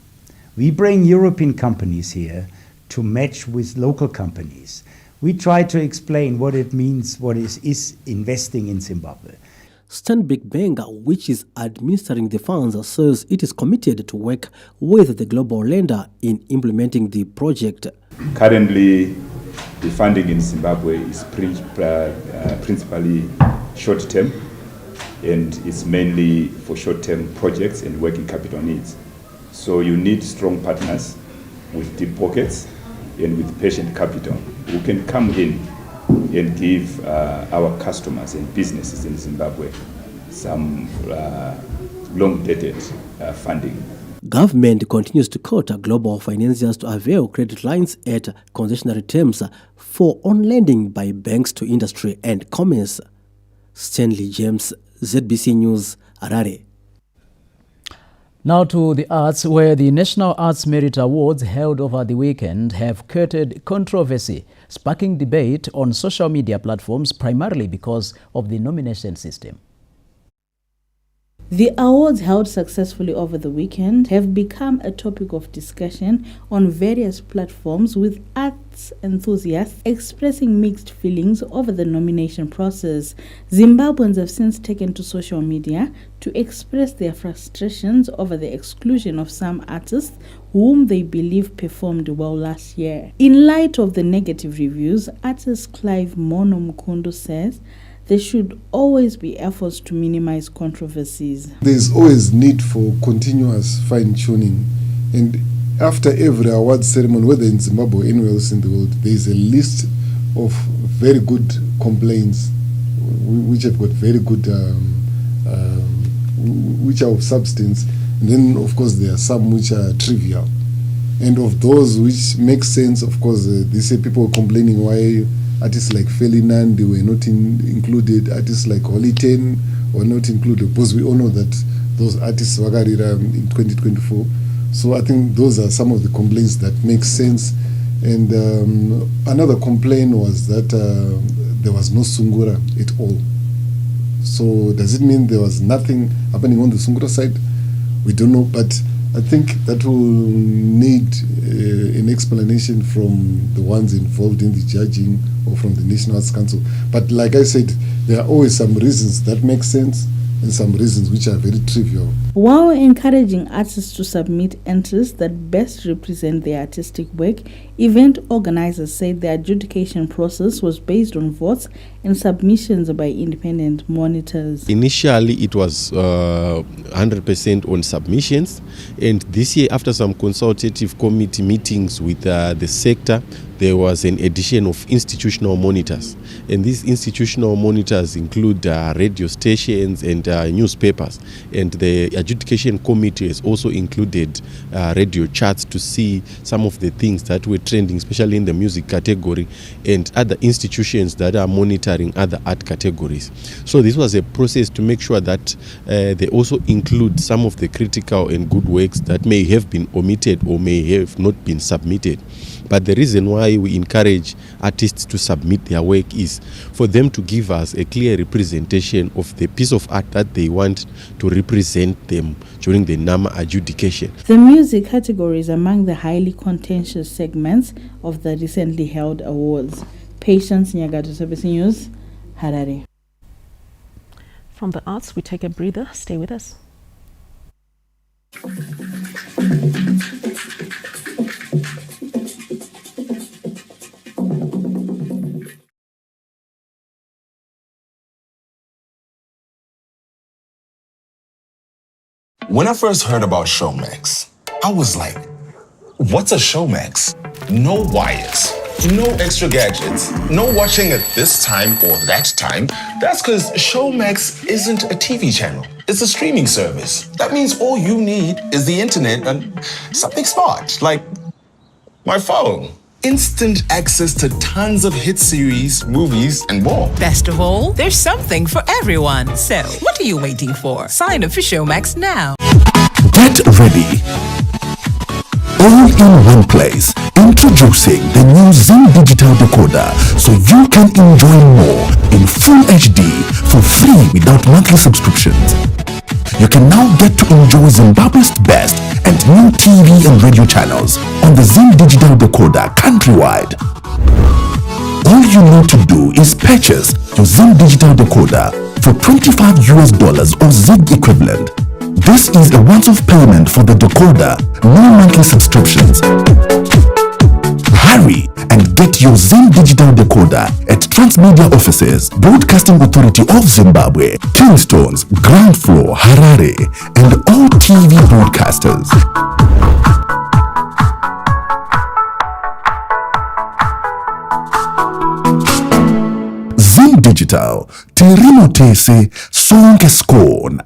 We bring European companies here to match with local companies. We try to explain what it means, what is investing in Zimbabwe. Stanbic Bank, which is administering the funds, says it is committed to work with the global lender in implementing the project. Currently, the funding in Zimbabwe is principally short-term, and it's mainly for short-term projects and working capital needs. So you need strong partners with deep pockets and with patient capital who can come in and give our customers and businesses in Zimbabwe some long-dated funding. Government continues to court global financiers to avail credit lines at concessionary terms for on-lending by banks to industry and commerce. Stanley James, ZBC News, Harare. Now to the arts, where the National Arts Merit Awards held over the weekend have created controversy, sparking debate on social media platforms primarily because of the nomination system. The awards held successfully over the weekend have become a topic of discussion on various platforms, with arts enthusiasts expressing mixed feelings over the nomination process. Zimbabweans have since taken to social media to express their frustrations over the exclusion of some artists whom they believe performed well last year. In light of the negative reviews, artist Clive Mono Mkundu says there should always be efforts to minimize controversies. There's always need for continuous fine-tuning, and after every award ceremony, whether in Zimbabwe or anywhere else in the world, there's a list of very good complaints which have got very good which are of substance, and then of course there are some which are trivial, and of those which make sense, of course they say people are complaining why artists like Ferdinand, they were not included. Artists like Holiten were not included, because we all know that those artists wagarira in 2024. So I think those are some of the complaints that make sense. And another complaint was that there was no Sungura at all. So does it mean there was nothing happening on the Sungura side? We don't know, but I think that will need an explanation from the ones involved in the judging or from the National Arts Council. But like I said, there are always some reasons that make sense and some reasons which are very trivial. While encouraging artists to submit entries that best represent their artistic work, event organizers said the adjudication process was based on votes and submissions by independent monitors. Initially, it was 100% on submissions, and this year, after some consultative committee meetings with the sector, there was an addition of institutional monitors. And these institutional monitors include radio stations and newspapers. And the adjudication committee has also included radio charts to see some of the things that were trending, especially in the music category, and other institutions that are monitoring other art categories. So this was a process to make sure that they also include some of the critical and good works that may have been omitted or may have not been submitted. But the reason why we encourage artists to submit their work is for them to give us a clear representation of the piece of art that they want to represent them during the NAMA adjudication. The music category is among the highly contentious segments of the recently held awards. Patience Nyagato, SABC News, Harare. From the arts, we take a breather. Stay with us. When I first heard about Showmax, I was like, what's a Showmax? No wires, no extra gadgets, no watching at this time or that time. That's because Showmax isn't a TV channel. It's a streaming service. That means all you need is the internet and something smart, like my phone. Instant access to tons of hit series, movies, and more. Best of all, there's something for everyone. So, what are you waiting for? Sign up for Showmax now. Get ready. All in one place. Introducing the new Zim Digital Decoder so you can enjoy more in full HD for free without monthly subscriptions. You can now get to enjoy Zimbabwe's best and new TV and radio channels on the Zim Digital Decoder countrywide. All you need to do is purchase your Zim Digital Decoder for $25 or ZiG equivalent. This is a once-off payment for the decoder, no monthly subscriptions. Hurry and get your Zim Digital Decoder at Transmedia Offices, Broadcasting Authority of Zimbabwe, Kingstones, Ground Floor, Harare, and all TV broadcasters. Zim Digital, Tirimotese, Sonke Skon.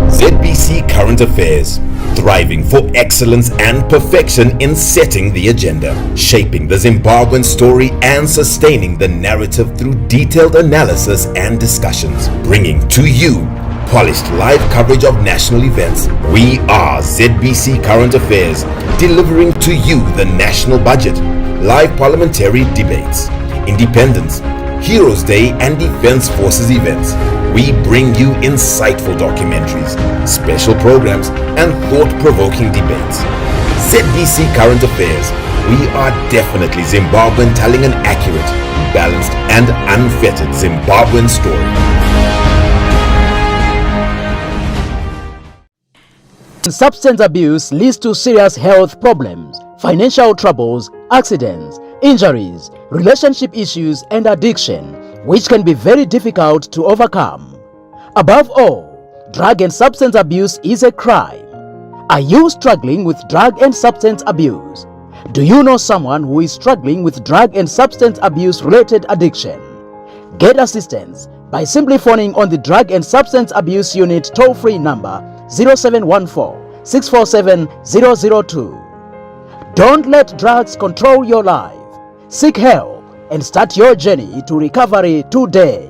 ZBC Current Affairs, thriving for excellence and perfection in setting the agenda, shaping the Zimbabwean story and sustaining the narrative through detailed analysis and discussions, bringing to you polished live coverage of national events. We are ZBC Current Affairs, delivering to you the national budget, live parliamentary debates, independence, Heroes Day and Defense Forces events. We bring you insightful documentaries, special programs, and thought-provoking debates. ZBC Current Affairs. We are definitely Zimbabwean, telling an accurate, balanced, and unfettered Zimbabwean story. Substance abuse leads to serious health problems, financial troubles, accidents, injuries, relationship issues, and addiction, which can be very difficult to overcome. Above all, drug and substance abuse is a crime. Are you struggling with drug and substance abuse? Do you know someone who is struggling with drug and substance abuse related addiction? Get assistance by simply phoning on the Drug and Substance Abuse Unit toll-free number 0714-647-002. Don't let drugs control your life. Seek help and start your journey to recovery today.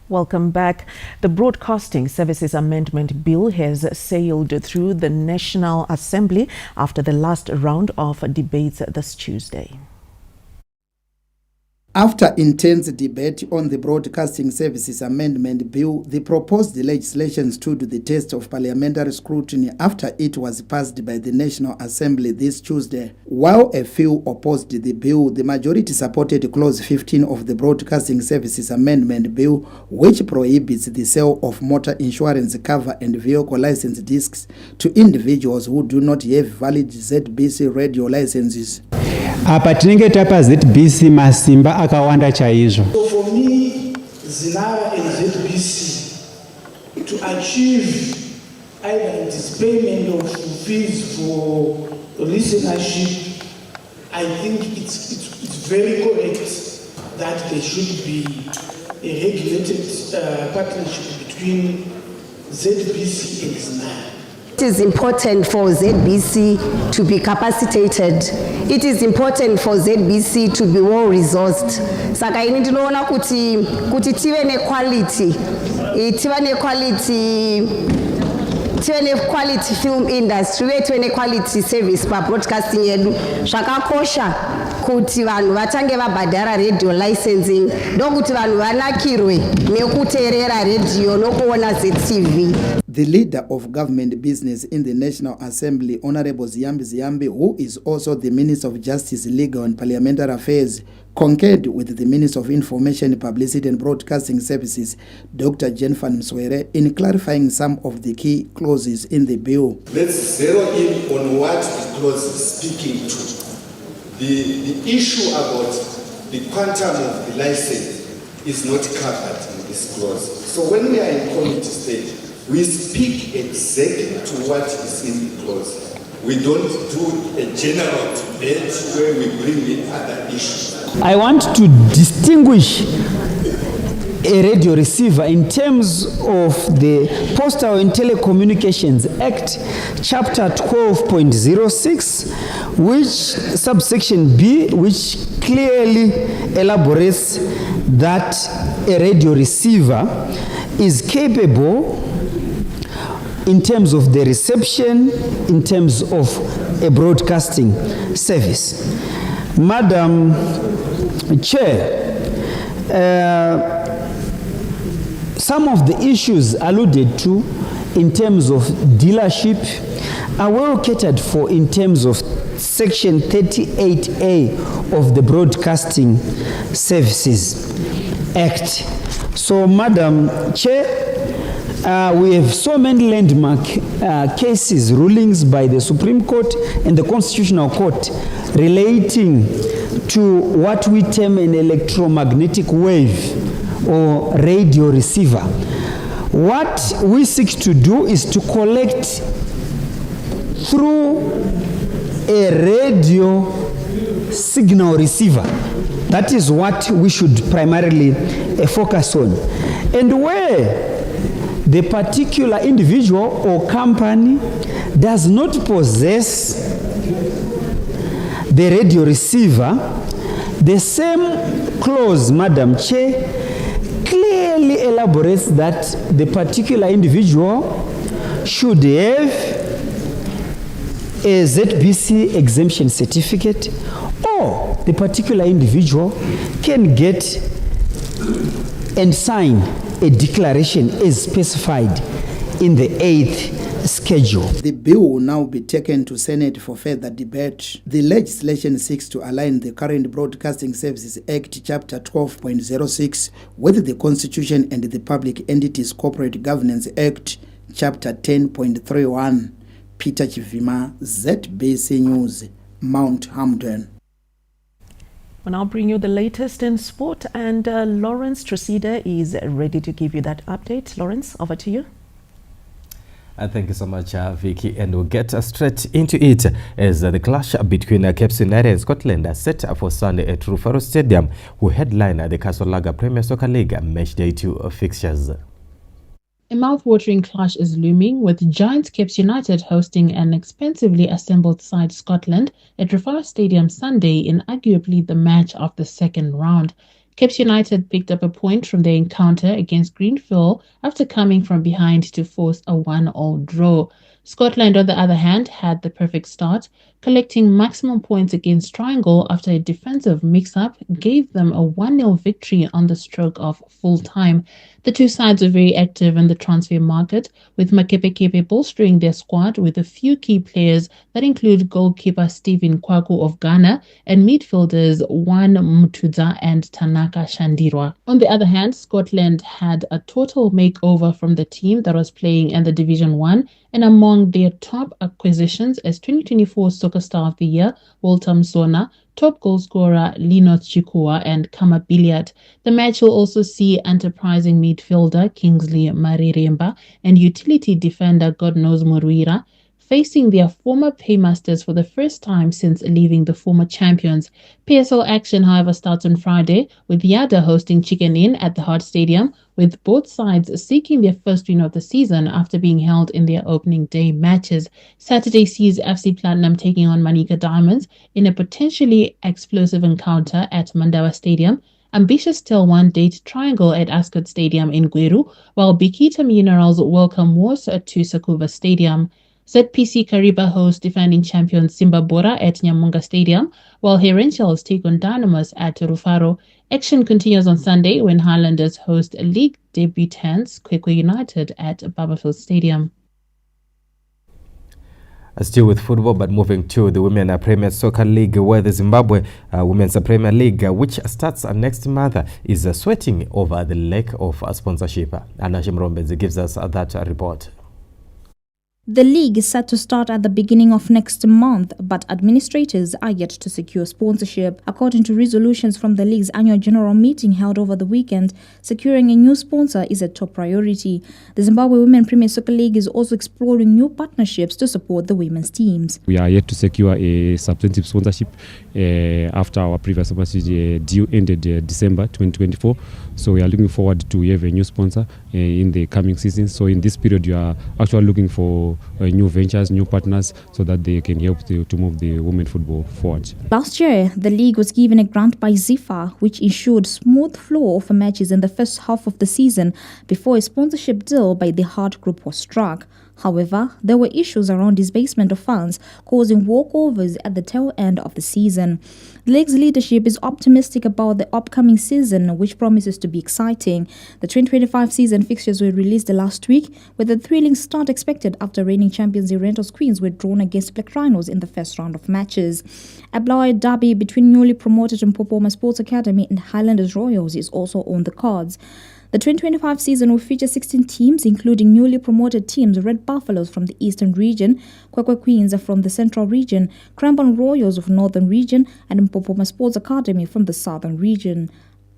Welcome back. The Broadcasting Services Amendment Bill has sailed through the National Assembly after the last round of debates this Tuesday. After intense debate on the Broadcasting Services Amendment Bill, the proposed legislation stood the test of parliamentary scrutiny after it was passed by the National Assembly this Tuesday. While a few opposed the bill, the majority supported Clause 15 of the Broadcasting Services Amendment Bill, which prohibits the sale of motor insurance cover and vehicle license discs to individuals who do not have valid ZBC radio licenses. Apa tinenge tapa ZBC masimba akawanda chaizvo. So for me, Zinara and ZBC to achieve either dispayment of fees for listenership, I think it's very correct that there should be a regulated partnership between ZBC and Zinara. It is important for ZBC to be capacitated. It is important for ZBC to be well resourced. Saka ini tinoona kuti tive ne quality, tive ne quality film industry, tive ne quality service pa broadcasting yedu. Zvakakosha kuti vanhu vatange vabhadhara radio licensing ndokuti vanhu vanakirwe nekuteerera radio nokuona ZTV. The leader of government business in the National Assembly, Honorable Ziyambi Ziyambi, who is also the Minister of Justice, Legal and Parliamentary Affairs, concurred with the Minister of Information, Publicity and Broadcasting Services, Dr. Jennifer Mswere, in clarifying some of the key clauses in the bill. Let's zero in on what the clause is speaking to. The issue about the quantum of the license is not covered in this clause. So when we are in committee stage, we speak exactly to what is in the clause. We don't do a general debate where we bring in other issues. I want to distinguish a radio receiver in terms of the Postal and Telecommunications Act, Chapter 12.06, which subsection B, which clearly elaborates that a radio receiver is capable in terms of the reception, in terms of a broadcasting service. Madam Chair, some of the issues alluded to in terms of dealership are well catered for in terms of Section 38A of the Broadcasting Services Act. So, Madam Chair, we have so many landmark cases, rulings by the Supreme Court and the Constitutional Court relating to what we term an electromagnetic wave or radio receiver. What we seek to do is to collect through a radio signal receiver. That is what we should primarily focus on. And where the particular individual or company does not possess the radio receiver, the same clause, Madam Chair, clearly elaborates that the particular individual should have a ZBC exemption certificate, or the particular individual can get and sign a declaration as specified in the 8th schedule. The bill will now be taken to Senate for further debate. The legislation seeks to align the current Broadcasting Services Act, Chapter 12.06, with the Constitution and the Public Entities Corporate Governance Act, Chapter 10.31. Peter Chivima, ZBC News, Mount Hampton. We'll now bring you the latest in sport, and Lawrence Trusida is ready to give you that update. Lawrence, over to you. Thank you so much, Vicky, and we'll get straight into it as the clash between Cape United and Scotland are set for Sunday at Rufaro Stadium, who headline the Castle Lager Premier Soccer League Match Day 2 fixtures. A mouth-watering clash is looming, with Giants Cape United hosting an expensively assembled side Scotland at Rufaro Stadium Sunday in arguably the match of the second round. Cape United picked up a point from their encounter against Greenfield after coming from behind to force a 1-1 draw. Scotland, on the other hand, had the perfect start, collecting maximum points against Triangle after a defensive mix-up gave them a 1-0 victory on the stroke of full-time. The two sides were very active in the transfer market, with Makepekepe bolstering their squad with a few key players that include goalkeeper Stephen Kwaku of Ghana and midfielders Juan Mutudza and Tanaka Shandirwa. On the other hand, Scotland had a total makeover from the team that was playing in the Division 1, and among their top acquisitions as 2024 Soccer Star of the Year, Walter Msona, top goal scorer Linot Chikua and Kama Billiard. The match will also see enterprising midfielder Kingsley Mariremba and utility defender Godknows Muruira facing their former paymasters for the first time since leaving the former champions. PSL action, however, starts on Friday, with Yada hosting Chicken Inn at the Hart Stadium, with both sides seeking their first win of the season after being held in their opening day matches. Saturday sees FC Platinum taking on Manica Diamonds in a potentially explosive encounter at Mandawa Stadium. Ambitious tell one date Triangle at Ascot Stadium in Gweru, while Bikita Minerals welcome Wars to Sakuva Stadium. ZPC Kariba hosts defending champions Zimbabwe at Nyamonga Stadium, while Herentials take on Dynamus at Rufaro. Action continues on Sunday when Highlanders host league debutants Kwekwe United at Barberfield Stadium. Still with football, but moving to the Women Premier Soccer League, where the Zimbabwe Women's Premier League, which starts next month, is sweating over the lack of sponsorship. Anna Shimrombezi gives us that report. The league is set to start at the beginning of next month, but administrators are yet to secure sponsorship. According to resolutions from the league's annual general meeting held over the weekend, securing a new sponsor is a top priority. The Zimbabwe Women Premier Soccer League is also exploring new partnerships to support the women's teams. We are yet to secure a substantive sponsorship after our previous sponsorship deal ended December 2024. So we are looking forward to have a new sponsor in the coming season. So in this period, you are actually looking for new ventures, new partners, so that they can help to move the women football forward. Last year, the league was given a grant by ZIFA, which ensured smooth flow of matches in the first half of the season before a sponsorship deal by the Hart Group was struck. However, there were issues around disbursement of funds, causing walkovers at the tail end of the season. The league's leadership is optimistic about the upcoming season, which promises to be exciting. The 2025 season fixtures were released last week, with a thrilling start expected after reigning champions Juventus Queens were drawn against Black Rhinos in the first round of matches. A blowout derby between newly promoted Mpopoma Sports Academy and Highlanders Royals is also on the cards. The 2025 season will feature 16 teams, including newly promoted teams Red Buffaloes from the Eastern Region, Kwekwe Queens from the Central Region, Crampon Royals of Northern Region, and Mpopoma Sports Academy from the Southern Region.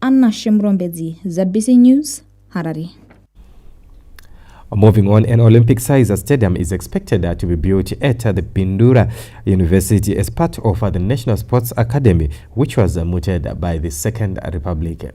Anna Shemrombedzi, ZBC News, Harare. Moving on, an Olympic-sized stadium is expected to be built at the Bindura University as part of the National Sports Academy, which was mooted by the Second Republic.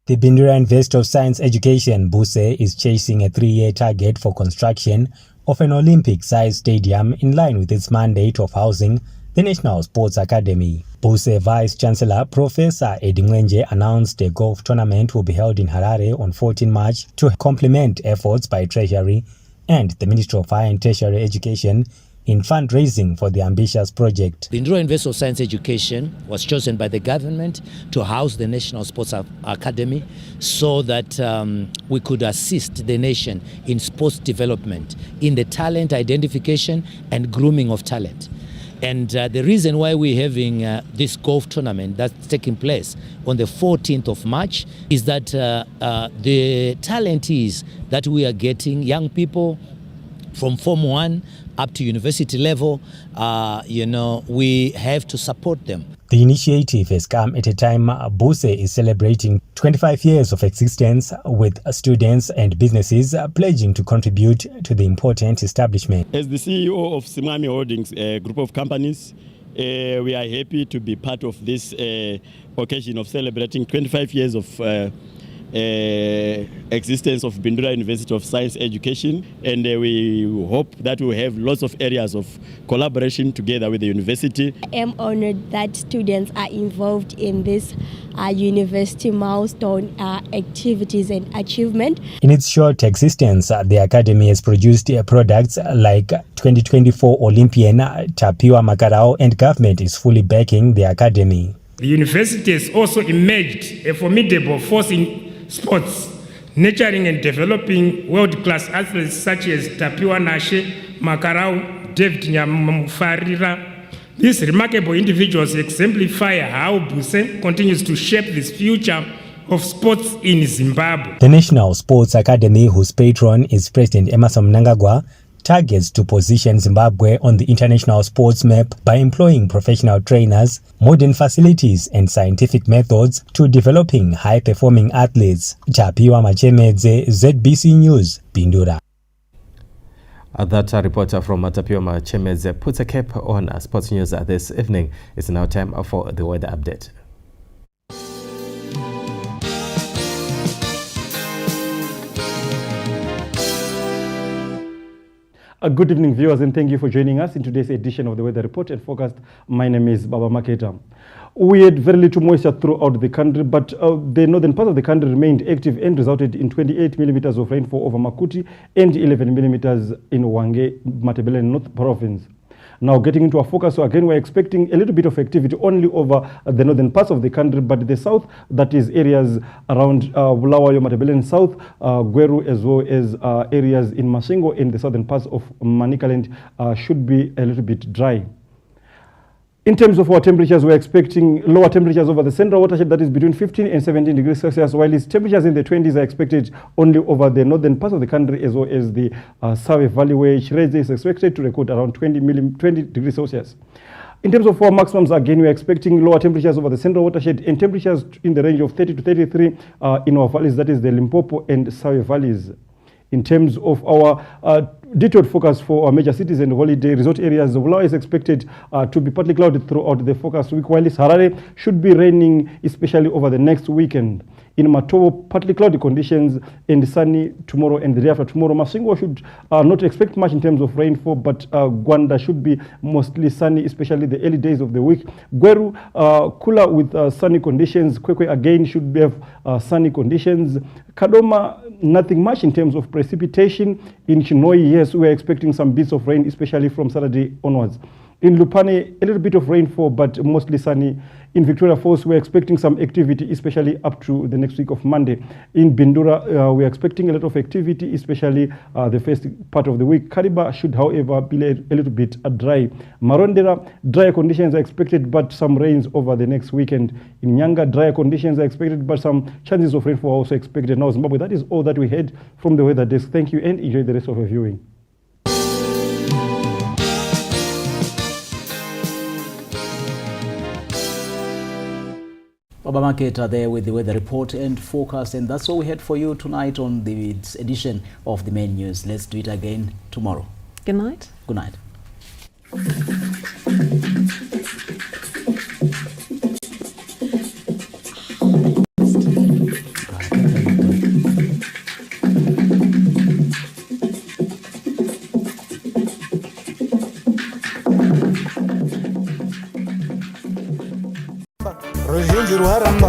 The Bindura University of Science Education, BUSE, is chasing a 3-year target for construction of an Olympic-sized stadium in line with its mandate of housing the National Sports Academy. BUSE Vice-Chancellor Professor Eddie Mwenje announced a golf tournament will be held in Harare on 14 March to complement efforts by Treasury and the Ministry of Higher and Tertiary Education in fundraising for the ambitious project. The Bindura University of Science Education was chosen by the government to house the National Sports Academy so that we could assist the nation in sports development, in the talent identification and grooming of talent. And the reason why we're having this golf tournament that's taking place on the 14th of March is that the talent is that we are getting young people from Form 1 up to university level, we have to support them. The initiative has come at a time BUSE is celebrating 25 years of existence, with students and businesses pledging to contribute to the important establishment. As the CEO of Simami Holdings, a group of companies, we are happy to be part of this occasion of celebrating 25 years of existence of Bindura University of Science Education, and we hope that we will have lots of areas of collaboration together with the university. I am honored that students are involved in this university milestone activities and achievement. In its short existence, the Academy has produced products like 2024 Olympian Tapiwa Makarao, and government is fully backing the Academy. The university has also emerged a formidable force in sports, nurturing and developing world-class athletes such as Tapiwa Nashe, Makarao, David Nyamufarira. These remarkable individuals exemplify how Buse continues to shape this future of sports in Zimbabwe. The National Sports Academy, whose patron is President Emerson Mnangagwa, targets to position Zimbabwe on the international sports map by employing professional trainers, modern facilities and scientific methods to developing high-performing athletes. Tapiwa Machemedze, ZBC News, Bindura. That reporter from Tapiwa Machemedze puts a cap on sports news this evening. It's now time for the weather update. Good evening, viewers, and thank you for joining us in today's edition of the Weather Report and Forecast. My name is Baba Maketa. We had very little moisture throughout the country, but the northern part of the country remained active and resulted in 28 millimeters of rainfall over Makuti and 11 millimeters in Hwange, Matabele, North Province. Now getting into our focus, so again we're expecting a little bit of activity only over the northern parts of the country, but the south, that is areas around Bulawayo, Matabele South, Gweru, as well as areas in Mashingo in the southern parts of Manicaland should be a little bit dry. In terms of our temperatures, we're expecting lower temperatures over the central watershed, that is between 15 and 17 degrees Celsius, while its temperatures in the 20s are expected only over the northern parts of the country, as well as the Save Valley, where Shireze is expected to record around 20 degrees Celsius. In terms of our maximums, again, we're expecting lower temperatures over the central watershed and temperatures in the range of 30 to 33 in our valleys, that is the Limpopo and Save valleys. In terms of our detailed focus for our major cities and holiday resort areas, the Bulawayo is expected to be partly cloudy throughout the forecast week, while Harare should be raining, especially over the next weekend. In Matobo, partly cloudy conditions and sunny tomorrow and the day after tomorrow. Mashingo should not expect much in terms of rainfall, but Gwanda should be mostly sunny, especially the early days of the week. Gweru, cooler with sunny conditions. Kwekwe again should have sunny conditions. Kadoma, nothing much in terms of precipitation. In Chinoi, yes, we're expecting some bits of rain, especially from Saturday onwards. In Lupane, a little bit of rainfall, but mostly sunny. In Victoria Falls, we're expecting some activity, especially up to the next week of Monday. In Bindura, we're expecting a lot of activity, especially the first part of the week. Kariba should, however, be a little bit dry. Marondera, drier conditions are expected, but some rains over the next weekend. In Nyanga, drier conditions are expected, but some chances of rainfall are also expected. Now, Zimbabwe, that is all that we had from the weather desk. Thank you and enjoy the rest of your viewing. Baba Maketa there with the weather report and forecast, and that's all we had for you tonight on this edition of the main news. Let's do it again tomorrow. Good night. Good night. Ruzhinji rwaramba